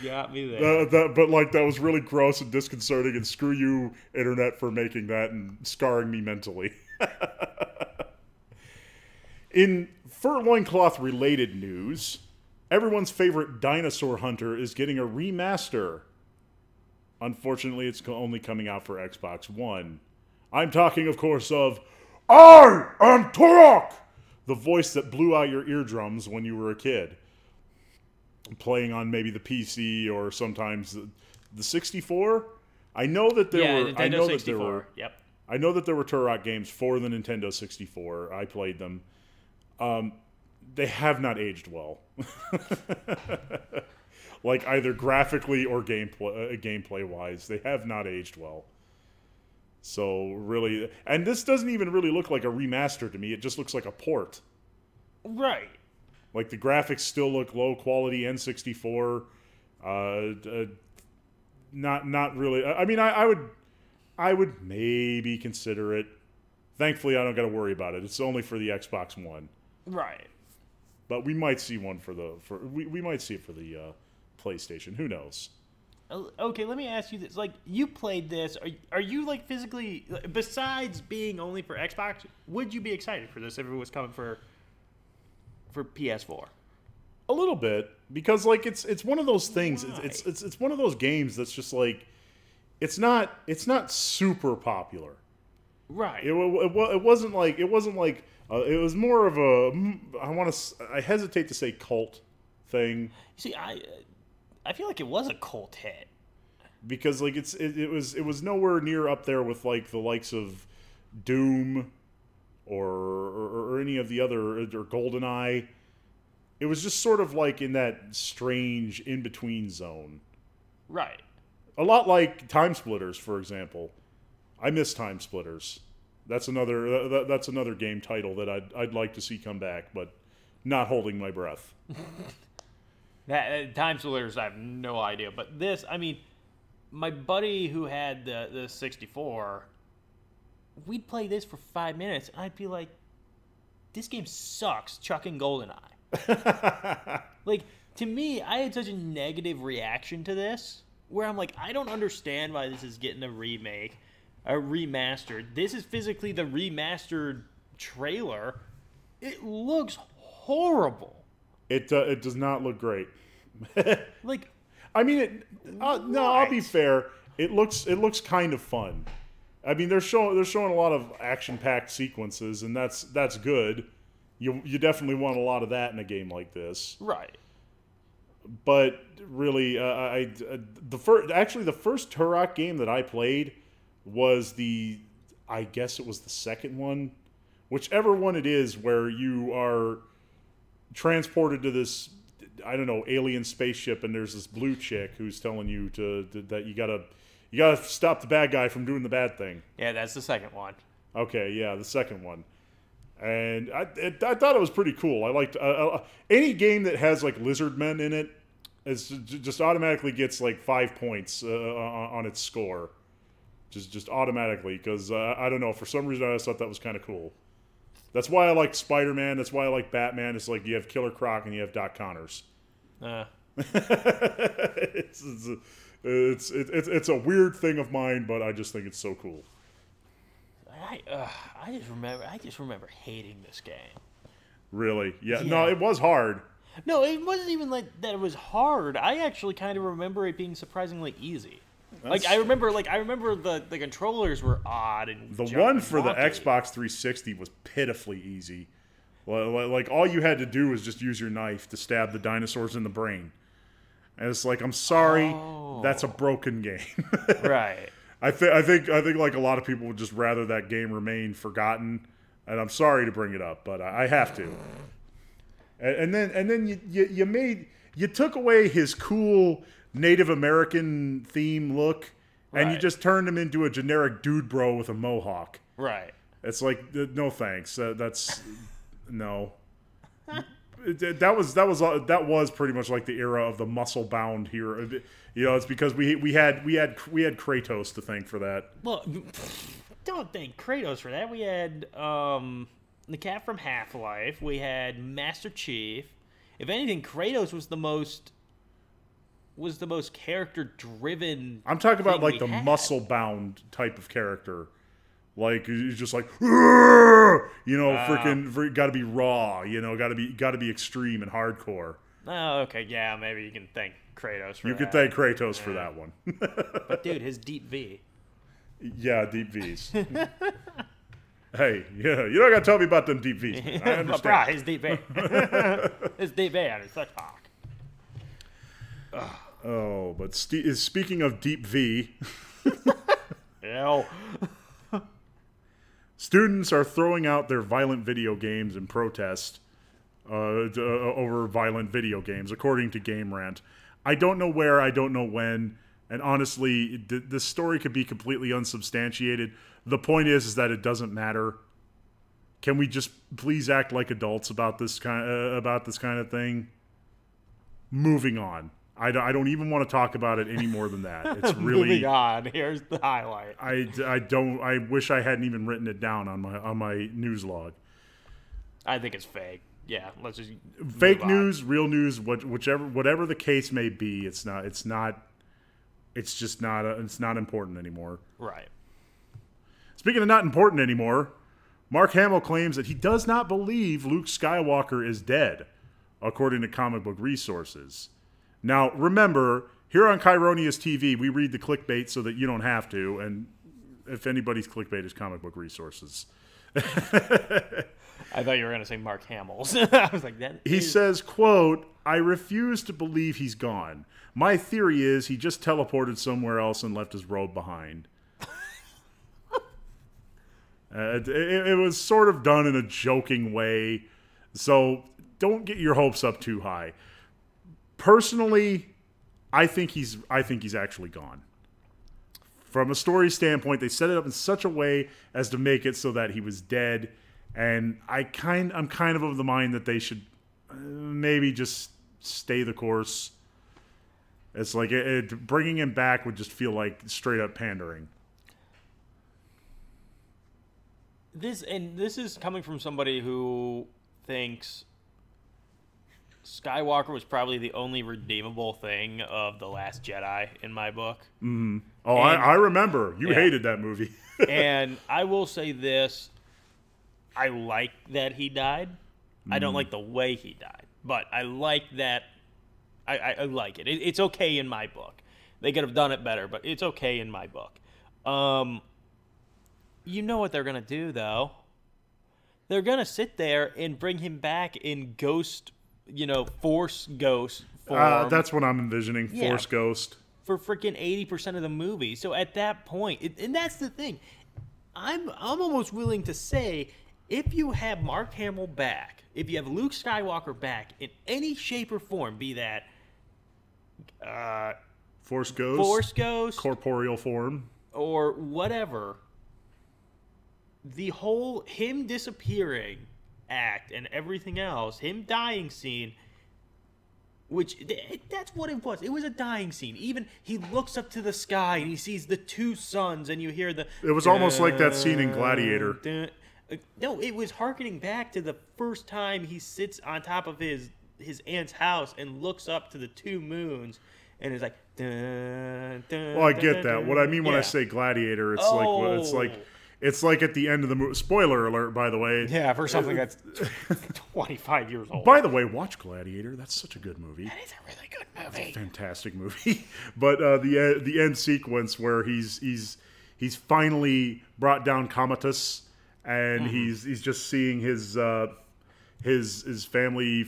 Speaker 2: Got me there.
Speaker 1: But like that was really gross and disconcerting, and screw you, internet, for making that and scarring me mentally. In fur loincloth related news, everyone's favorite Dinosaur Hunter is getting a remaster. Unfortunately, it's only coming out for Xbox One. I'm talking, of course, of I am Turok, the voice that blew out your eardrums when you were a kid. Playing on maybe the PC or sometimes the 64. I know that there were.
Speaker 2: Nintendo
Speaker 1: I know
Speaker 2: 64.
Speaker 1: that there were.
Speaker 2: Yep.
Speaker 1: I know that there were Turok games for the Nintendo 64. I played them. They have not aged well. Like either graphically or gameplay wise, they have not aged well. So really, and this doesn't even really look like a remaster to me. It just looks like a port.
Speaker 2: Right.
Speaker 1: Like the graphics still look low quality N64. Not really. I mean, I would maybe consider it. Thankfully, I don't got to worry about it. It's only for the Xbox One.
Speaker 2: Right.
Speaker 1: But we might see one we might see it for the PlayStation. Who knows?
Speaker 2: Okay, let me ask you this. Like, you played this. Are you, like, physically, besides being only for Xbox, would you be excited for this if it was coming for PS4?
Speaker 1: A little bit, because, like, it's one of those things.
Speaker 2: Why?
Speaker 1: It's one of those games that's just, like, it's not super popular.
Speaker 2: Right.
Speaker 1: It wasn't like it was more of a I hesitate to say cult thing.
Speaker 2: See, I feel like it was a cult hit
Speaker 1: because like it was nowhere near up there with like the likes of Doom or any of the other, or GoldenEye. It was just sort of like in that strange in between zone.
Speaker 2: Right.
Speaker 1: A lot like Time Splitters, for example. I miss Time Splitters. That's another game title that I'd like to see come back, but not holding my breath.
Speaker 2: That Time Splitters, I have no idea. But this, I mean, my buddy who had the 64, we'd play this for 5 minutes, and I'd be like, this game sucks, chucking GoldenEye. Like, to me, I had such a negative reaction to this, where I'm like, I don't understand why this is getting a remastered. This is physically the remastered trailer. It looks horrible.
Speaker 1: It does not look great.
Speaker 2: Like,
Speaker 1: I mean, no, I'll be fair. It looks kind of fun. I mean, they're showing a lot of action-packed sequences, and that's good. You definitely want a lot of that in a game like this,
Speaker 2: right?
Speaker 1: But really, the first Turok game that I played was I guess it was the second one, whichever one it is, where you are transported to this, I don't know, alien spaceship, and there's this blue chick who's telling you that you gotta stop the bad guy from doing the bad thing.
Speaker 2: Yeah, that's the second one.
Speaker 1: Okay, yeah, the second one. And I thought it was pretty cool. I liked any game that has like lizard men in it. It's just automatically gets like 5 points on its score, just automatically, because I don't know, for some reason I just thought that was kind of cool. That's why I like Spider-Man. That's why I like Batman. It's like you have Killer Croc and you have Doc Connors. It's a weird thing of mine, but I just think it's so cool.
Speaker 2: I just remember hating this game.
Speaker 1: Really? Yeah. No, it was hard.
Speaker 2: No, it wasn't even like that. It was hard. I actually kind of remember it being surprisingly easy. I remember the controllers were odd and
Speaker 1: the one for the Xbox 360 was pitifully easy. Like all you had to do was just use your knife to stab the dinosaurs in the brain. And it's like, I'm sorry, that's a broken game.
Speaker 2: Right.
Speaker 1: I think like a lot of people would just rather that game remain forgotten, and I'm sorry to bring it up, but I have to. And then you took away his cool Native American theme look, and you just turned him into a generic dude bro with a mohawk.
Speaker 2: Right.
Speaker 1: It's like, no thanks. That's no. That was pretty much like the era of the muscle bound hero. You know, it's because we had Kratos to thank for that.
Speaker 2: Well, don't thank Kratos for that. We had the cat from Half-Life. We had Master Chief. If anything, Kratos was the most character driven.
Speaker 1: I'm talking about like the muscle bound type of character. Like he's just like, freaking got to be raw, got to be extreme and hardcore.
Speaker 2: Oh, okay, yeah, maybe you can thank Kratos for that.
Speaker 1: You can thank Kratos for that one.
Speaker 2: But dude, his deep V.
Speaker 1: Yeah, deep Vs. Hey, yeah, you don't got to tell me about them deep Vs. I understand.
Speaker 2: But bro, his deep V. His deep V on his cock.
Speaker 1: Oh, but speaking of deep V.
Speaker 2: Ew.
Speaker 1: Students are throwing out their violent video games in protest over violent video games, according to Game Rant. I don't know where, I don't know when, and honestly, this story could be completely unsubstantiated. The point is that it doesn't matter. Can we just please act like adults about this kind of thing? Moving on. I don't even want to talk about it any more than that. It's really
Speaker 2: moving on. Here's the highlight.
Speaker 1: I wish I hadn't even written it down on my news log.
Speaker 2: I think it's fake. Yeah, let's just
Speaker 1: fake news, real news, whatever the case may be. It's just not important anymore.
Speaker 2: Right.
Speaker 1: Speaking of not important anymore, Mark Hamill claims that he does not believe Luke Skywalker is dead, according to comic book resources. Now, remember, here on Chironius TV, we read the clickbait so that you don't have to, and if anybody's clickbait is comic book resources.
Speaker 2: I thought you were going to say Mark Hamill's. I was like, that
Speaker 1: He says, quote, "I refuse to believe he's gone. My theory is he just teleported somewhere else and left his robe behind." It was sort of done in a joking way, so don't get your hopes up too high. Personally, I think he's actually gone. From a story standpoint, they set it up in such a way as to make it so that he was dead, and I'm kind of the mind that they should maybe just stay the course. It's like bringing him back would just feel like straight up pandering.
Speaker 2: This is coming from somebody who thinks Skywalker was probably the only redeemable thing of The Last Jedi in my book.
Speaker 1: Mm-hmm. Oh, I remember. You hated that movie.
Speaker 2: And I will say this. I like that he died. I don't like the way he died. But I like that. I like it. It's okay in my book. They could have done it better, but it's okay in my book. You know what they're going to do, though. They're going to sit there and bring him back in ghost, Force ghost form.
Speaker 1: That's what I'm envisioning, Force ghost.
Speaker 2: For freaking 80% of the movie. So at that point, and that's the thing. I'm almost willing to say, if you have Mark Hamill back, if you have Luke Skywalker back in any shape or form, be that
Speaker 1: Force ghost, corporeal form,
Speaker 2: or whatever, the whole him disappearing act and everything else, him dying scene, which that's what it was. It was a dying scene. Even he looks up to the sky and he sees the two suns, and you hear the.
Speaker 1: It was almost like that scene in Gladiator.
Speaker 2: No, it was hearkening back to the first time he sits on top of his aunt's house and looks up to the two moons, and is like.
Speaker 1: Well, I get that. What I mean when I say Gladiator, it's like at the end of the movie. Spoiler alert, by the way.
Speaker 2: Yeah, for something that's 25 years old.
Speaker 1: By the way, watch Gladiator. That's such a good movie.
Speaker 2: That is a really good movie.
Speaker 1: It's a fantastic movie. But the end sequence where he's finally brought down Comatus, and he's just seeing his family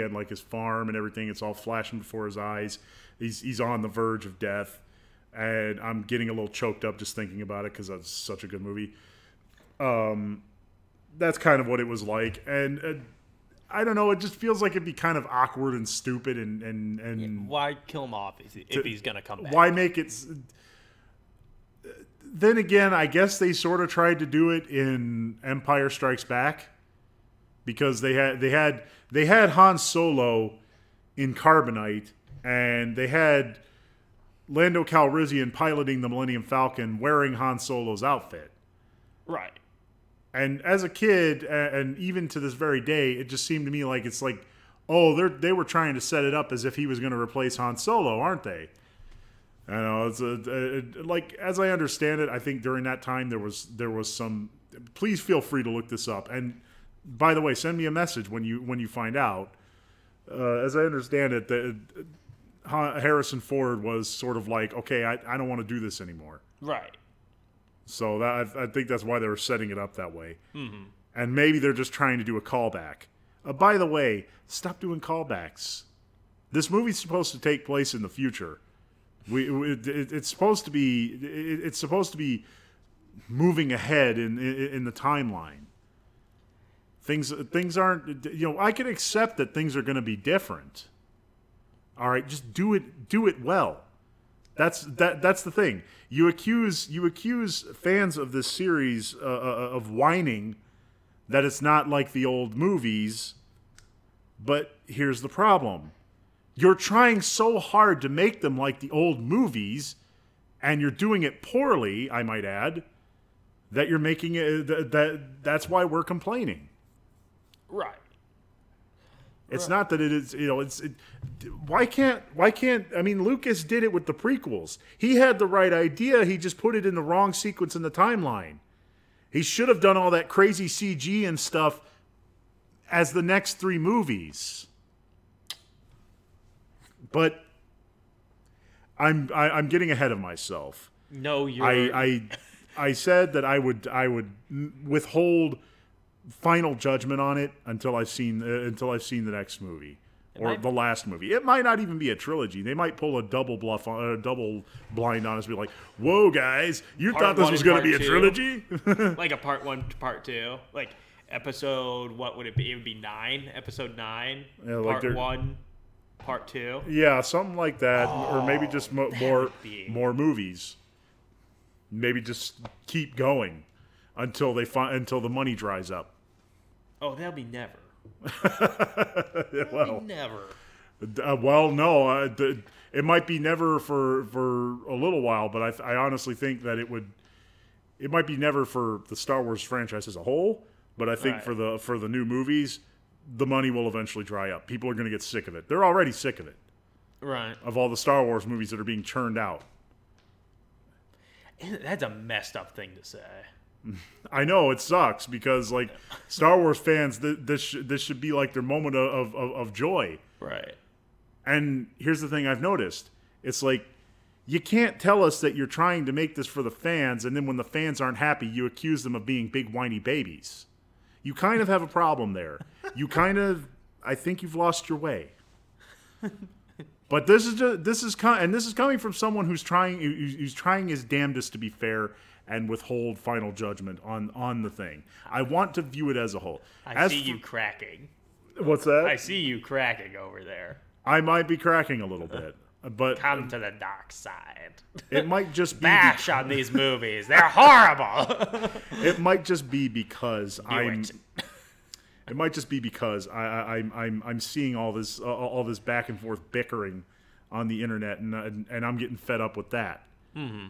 Speaker 1: and like his farm and everything. It's all flashing before his eyes. He's on the verge of death. And I'm getting a little choked up just thinking about it because that's such a good movie. That's kind of what it was like. And I don't know, it just feels like it'd be kind of awkward and stupid. And
Speaker 2: why kill him off if he's going to come back?
Speaker 1: Why make it... Then again, I guess they sort of tried to do it in Empire Strikes Back. Because they had Han Solo in Carbonite, and they had Lando Calrissian piloting the Millennium Falcon wearing Han Solo's outfit.
Speaker 2: Right.
Speaker 1: And as a kid, and even to this very day, it just seemed to me like it's like, oh, they were trying to set it up as if he was going to replace Han Solo, aren't they? I know, it's like, as I understand it, I think during that time there was some. Please feel free to look this up. And by the way, send me a message when you find out. As I understand it, Harrison Ford was sort of like, okay, I don't want to do this anymore.
Speaker 2: Right.
Speaker 1: So I think that's why they were setting it up that way. Mm-hmm. And maybe they're just trying to do a callback. By the way, stop doing callbacks. This movie's supposed to take place in the future. It's supposed to be moving ahead in the timeline. Things aren't. I can accept that things are going to be different. All right, just do it well. That's the thing. You accuse fans of this series of whining that it's not like the old movies, but here's the problem. You're trying so hard to make them like the old movies, and you're doing it poorly, I might add, that you're making it that's why we're complaining.
Speaker 2: Right.
Speaker 1: It's not that it is, why can't, I mean, Lucas did it with the prequels. He had the right idea, he just put it in the wrong sequence in the timeline. He should have done all that crazy CG and stuff as the next 3 movies. But I'm getting ahead of myself.
Speaker 2: No, you're...
Speaker 1: I said that I would withhold final judgment on it until I've seen the next movie or the last movie. It might not even be a trilogy. They might pull a double blind on us, and be like, "Whoa, guys, you thought this was going to be a trilogy?"
Speaker 2: Like a part 1, part 2, like episode. What would it be? It would be 9. Episode 9. Yeah, part 1, part 2.
Speaker 1: Yeah, something like that, or maybe just more movies. Maybe just keep going until the money dries up.
Speaker 2: Oh, that'll be never.
Speaker 1: Well,
Speaker 2: be never.
Speaker 1: Well, no, it might be never for a little while, but I honestly think that it might be never for the Star Wars franchise as a whole. But I think for the new movies, the money will eventually dry up. People are going to get sick of it. They're already sick of it.
Speaker 2: Right.
Speaker 1: Of all the Star Wars movies that are being churned out.
Speaker 2: That's a messed up thing to say.
Speaker 1: I know, it sucks because, like, Star Wars fans, this should be like their moment of joy.
Speaker 2: Right.
Speaker 1: And here's the thing I've noticed. It's like, you can't tell us that you're trying to make this for the fans, and then when the fans aren't happy, you accuse them of being big whiny babies. You kind of have a problem there. I think you've lost your way. But this is coming from someone who's trying his damnedest to be fair and withhold final judgment on the thing. I want to view it as a whole.
Speaker 2: I see you cracking.
Speaker 1: What's that?
Speaker 2: I see you cracking over there.
Speaker 1: I might be cracking a little bit, but
Speaker 2: come to the dark side.
Speaker 1: It might just be
Speaker 2: bash on these movies. They're horrible.
Speaker 1: It might just be because I'm seeing all this back and forth bickering on the internet, and I'm getting fed up with that.
Speaker 2: Mm-hmm.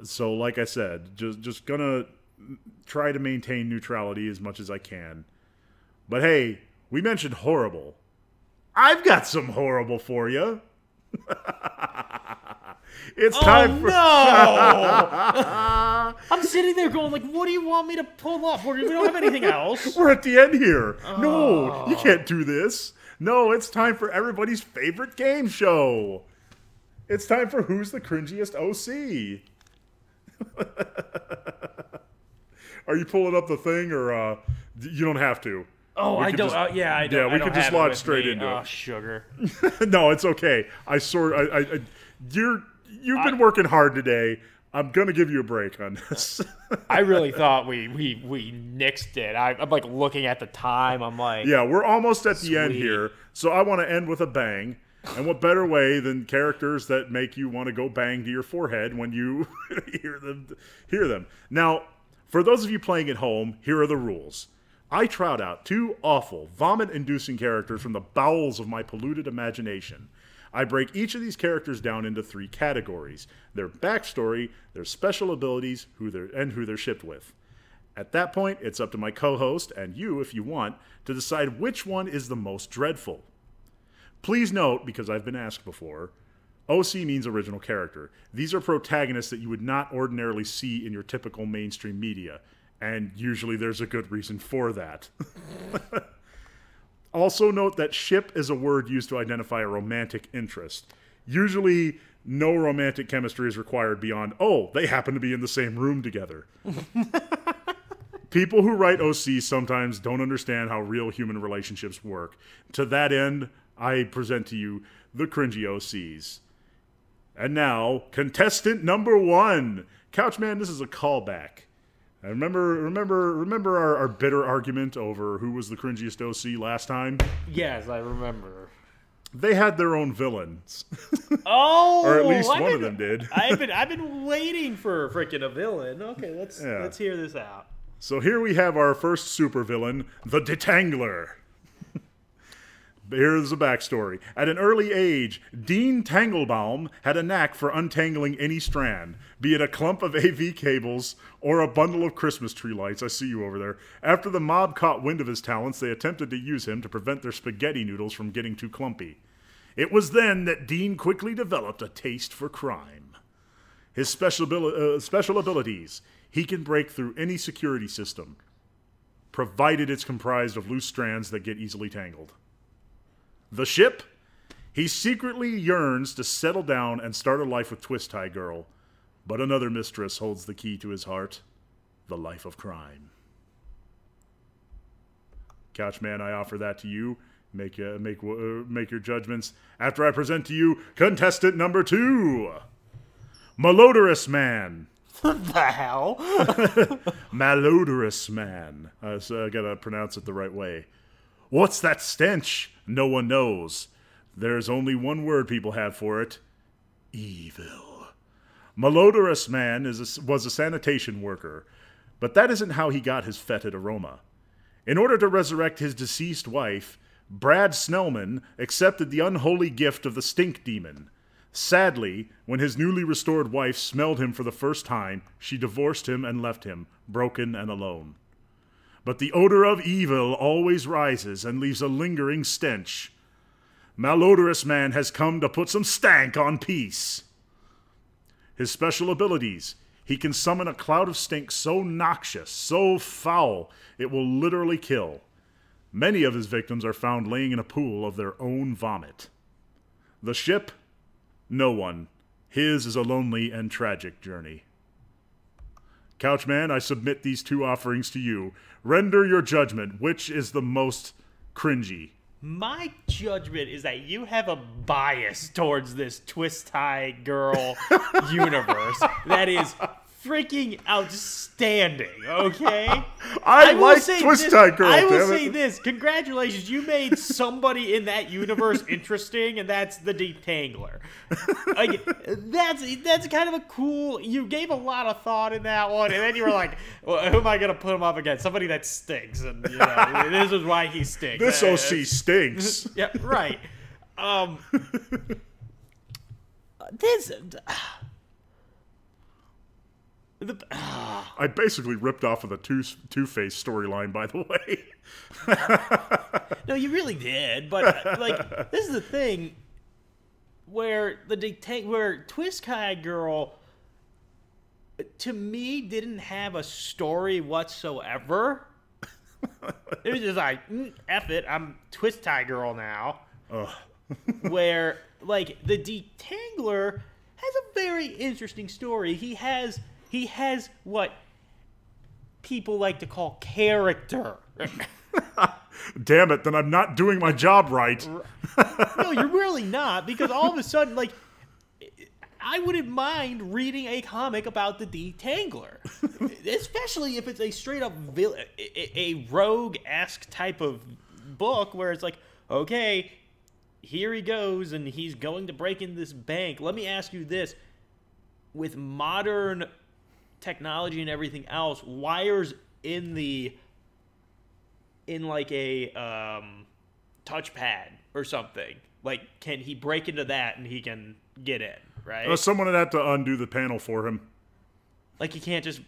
Speaker 1: So, like I said, just gonna try to maintain neutrality as much as I can. But hey, we mentioned horrible. I've got some horrible for you. It's time for...
Speaker 2: no! I'm sitting there going, like, what do you want me to pull up? We don't have anything else.
Speaker 1: We're at the end here. No, you can't do this. No, it's time for everybody's favorite game show. It's time for Who's the Cringiest OC? Are you pulling up the thing, or you don't have to?
Speaker 2: Oh, I don't. Yeah, I don't.
Speaker 1: Yeah, we can just launch straight into it.
Speaker 2: Oh, sugar.
Speaker 1: No, it's okay. You've been working hard today. I'm gonna give you a break on this.
Speaker 2: I really thought we nixed it. I'm like looking at the time. I'm like,
Speaker 1: yeah, we're almost at the end here. So I want to end with a bang. And what better way than characters that make you want to go bang to your forehead when you hear them. Now, for those of you playing at home, here are the rules. I trot out 2 awful, vomit-inducing characters from the bowels of my polluted imagination. I break each of these characters down into 3 categories: their backstory, their special abilities, who they're shipped with. At that point, it's up to my co-host, and you, if you want, to decide which one is the most dreadful. Please note, because I've been asked before, OC means original character. These are protagonists that you would not ordinarily see in your typical mainstream media, and usually there's a good reason for that. Also note that ship is a word used to identify a romantic interest. Usually, no romantic chemistry is required beyond, oh, they happen to be in the same room together. People who write OC sometimes don't understand how real human relationships work. To that end, I present to you the cringy OCs. And now, contestant number 1. Couchman, this is a callback. And remember our bitter argument over who was the cringiest OC last time?
Speaker 2: Yes, I remember.
Speaker 1: They had their own villains.
Speaker 2: Oh,
Speaker 1: or at least one of them did.
Speaker 2: I've been waiting for freaking a villain. Okay, let's hear this out.
Speaker 1: So here we have our first supervillain, the Detangler. Here's a backstory. At an early age, Dean Tanglebaum had a knack for untangling any strand, be it a clump of AV cables or a bundle of Christmas tree lights. I see you over there. After the mob caught wind of his talents, they attempted to use him to prevent their spaghetti noodles from getting too clumpy. It was then that Dean quickly developed a taste for crime. His special abilities: he can break through any security system, provided it's comprised of loose strands that get easily tangled. The ship? He secretly yearns to settle down and start a life with Twist Tie Girl, but another mistress holds the key to his heart: the life of crime. Couchman, I offer that to you. Make your judgments after I present to you contestant number 2, Malodorous Man.
Speaker 2: What the hell?
Speaker 1: Malodorous Man. So I gotta pronounce it the right way. What's that stench? No one knows. There's only one word people have for it: evil. Malodorous Man was a sanitation worker, but that isn't how he got his fetid aroma. In order to resurrect his deceased wife, Brad Snellman accepted the unholy gift of the stink demon. Sadly, when his newly restored wife smelled him for the first time, she divorced him and left him, broken and alone. but the odor of evil always rises and leaves a lingering stench. Malodorous Man has come to put some stank on peace. His special abilities: he can summon a cloud of stink so noxious, so foul, it will literally kill. Many of his victims are found laying in a pool of their own vomit. The ship? No one. His is a lonely and tragic journey. Couchman, I submit these two offerings to you. Render your judgment. Which is the most cringy?
Speaker 2: My judgment is that you have a bias towards this Twist Tie Girl universe that is freaking outstanding, okay?
Speaker 1: I like Twist Tie Girl,
Speaker 2: I will say this. Congratulations, you made somebody in that universe interesting, and that's the Detangler. Like, that's kind of a cool... You gave a lot of thought in that one, and then you were like, well, who am I going to put him up against? Somebody that stinks, and you know, this is why he stinks.
Speaker 1: This OC stinks.
Speaker 2: Yeah, right.
Speaker 1: I basically ripped off of the Two-Face storyline, by the way.
Speaker 2: No, you really did, but like, this is the thing where where Twist Tie Girl, to me, didn't have a story whatsoever. It was just like, F it, I'm Twist Tie Girl now. Where, like, the Detangler has a very interesting story. He has what people like to call character.
Speaker 1: Damn it, then I'm not doing my job right.
Speaker 2: No, you're really not, because all of a sudden, like, I wouldn't mind reading a comic about the Detangler. Especially if it's a straight-up a rogue-esque type of book where it's like, okay, here he goes, and he's going to break in this bank. Let me ask you this. With modern technology and everything else, wires in like a touchpad or something, like, can he break into that and he can get in, right?
Speaker 1: Someone would have to undo the panel for him.
Speaker 2: Like, he can't just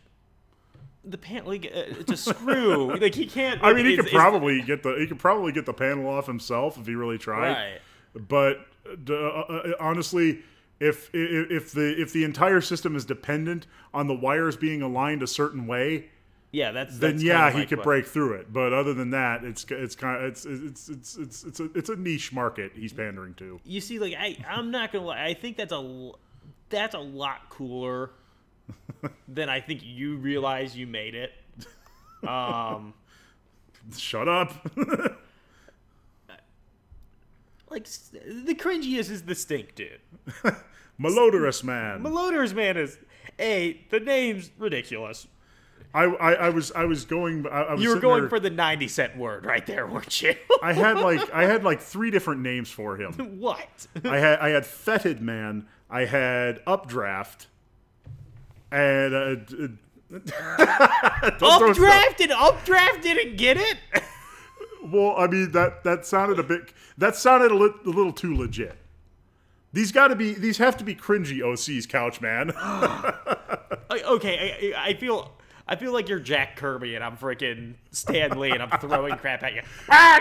Speaker 2: like, it's a screw. Like, he can't.
Speaker 1: I mean, he could probably get the panel off himself if he really tried.
Speaker 2: Right.
Speaker 1: But honestly, if the entire system is dependent on the wires being aligned a certain way,
Speaker 2: yeah, that's
Speaker 1: he could break through it. But other than that, it's a niche market he's pandering to.
Speaker 2: You see, like, I'm not gonna lie, I think that's a lot cooler than I think you realize you made it.
Speaker 1: Shut up.
Speaker 2: Like, the cringiest is the stink dude.
Speaker 1: Malodorous Man.
Speaker 2: Malodorous Man is the name's ridiculous.
Speaker 1: You were
Speaker 2: going for the 90-cent word right there, weren't you?
Speaker 1: I had like 3 different names for him.
Speaker 2: What?
Speaker 1: I had Fetid Man, I had Updraft, and
Speaker 2: Updraft didn't get it.
Speaker 1: Well, I mean, that sounded a little too legit. These have to be cringy OCs, Couch Man.
Speaker 2: Okay, I feel like you're Jack Kirby and I'm freaking Stan Lee and I'm throwing crap at you.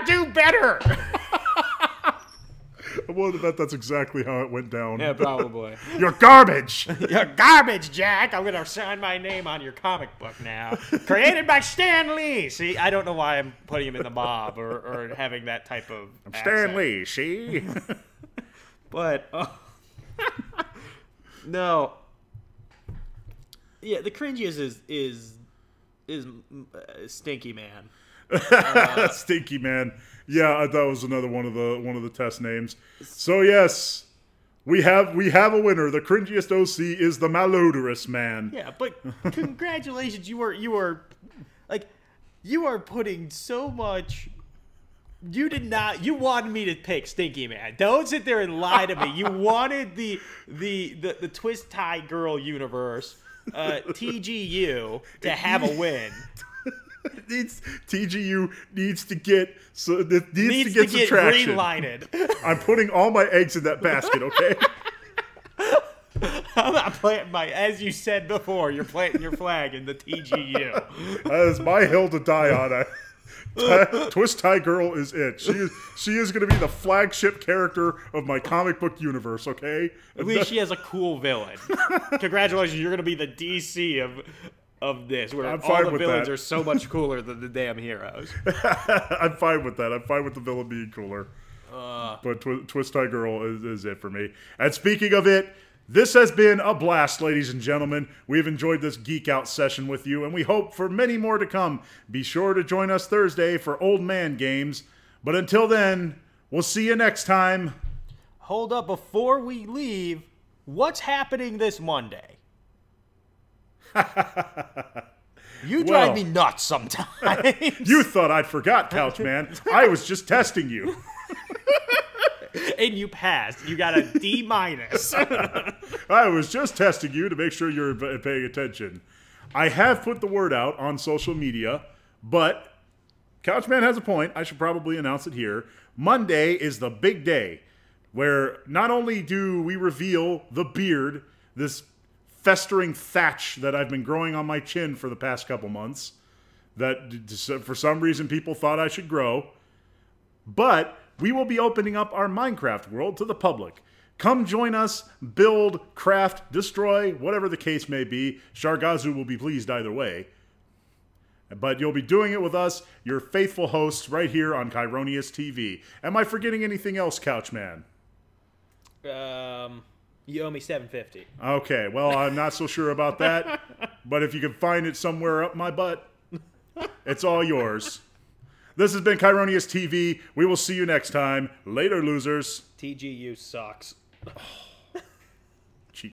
Speaker 2: Do better.
Speaker 1: I wonder to bet that's exactly how it went down.
Speaker 2: Yeah, probably.
Speaker 1: You're garbage.
Speaker 2: You're garbage, Jack. I'm gonna sign my name on your comic book now. Created by Stan Lee. See, I don't know why I'm putting him in the mob or having that type of accent.
Speaker 1: Stan Lee, see?
Speaker 2: But no. Yeah, the cringiest is Stinky Man.
Speaker 1: Stinky Man. Yeah, that was another one of the test names. So yes, we have a winner. The cringiest OC is the Malodorous Man.
Speaker 2: Yeah, but congratulations, you are putting so much. You did not. You wanted me to pick Stinky Man. Don't sit there and lie to me. You wanted the Twist Tie Girl universe, TGU, to have a win.
Speaker 1: TGU needs to get some traction.
Speaker 2: Green-lighted.
Speaker 1: I'm putting all my eggs in that basket, okay?
Speaker 2: I'm not planting as you said before, you're planting your flag in the TGU.
Speaker 1: That is my hill to die on. Twist Tie Girl is it. She is going to be the flagship character of my comic book universe, okay?
Speaker 2: At least she has a cool villain. Congratulations, you're going to be the DC of this, where all the villains are so much cooler than the damn heroes.
Speaker 1: I'm fine with that. I'm fine with the villain being cooler. But Twist Tie Girl is it for me. And speaking of it, this has been a blast, ladies and gentlemen. We've enjoyed this geek out session with you, and we hope for many more to come. Be sure to join us Thursday for Old Man Games. But until then, we'll see you next time.
Speaker 2: Hold up, before we leave, what's happening this Monday? You drive me nuts sometimes.
Speaker 1: You thought I'd forgot, Couchman. I was just testing you.
Speaker 2: And you passed. You got a D-.
Speaker 1: I was just testing you to make sure you're paying attention. I have put the word out on social media, but Couchman has a point. I should probably announce it here. Monday is the big day where not only do we reveal the beard, this festering thatch that I've been growing on my chin for the past couple months, that for some reason people thought I should grow, but we will be opening up our Minecraft world to the public. Come join us, build, craft, destroy, whatever the case may be. Shargazu will be pleased either way. But you'll be doing it with us, your faithful hosts, right here on Kyronius TV. Am I forgetting anything else, Couchman?
Speaker 2: You owe me $7.50.
Speaker 1: Okay, well, I'm not so sure about that. But if you can find it somewhere up my butt, it's all yours. This has been Kyronius TV. We will see you next time. Later, losers.
Speaker 2: TGU sucks.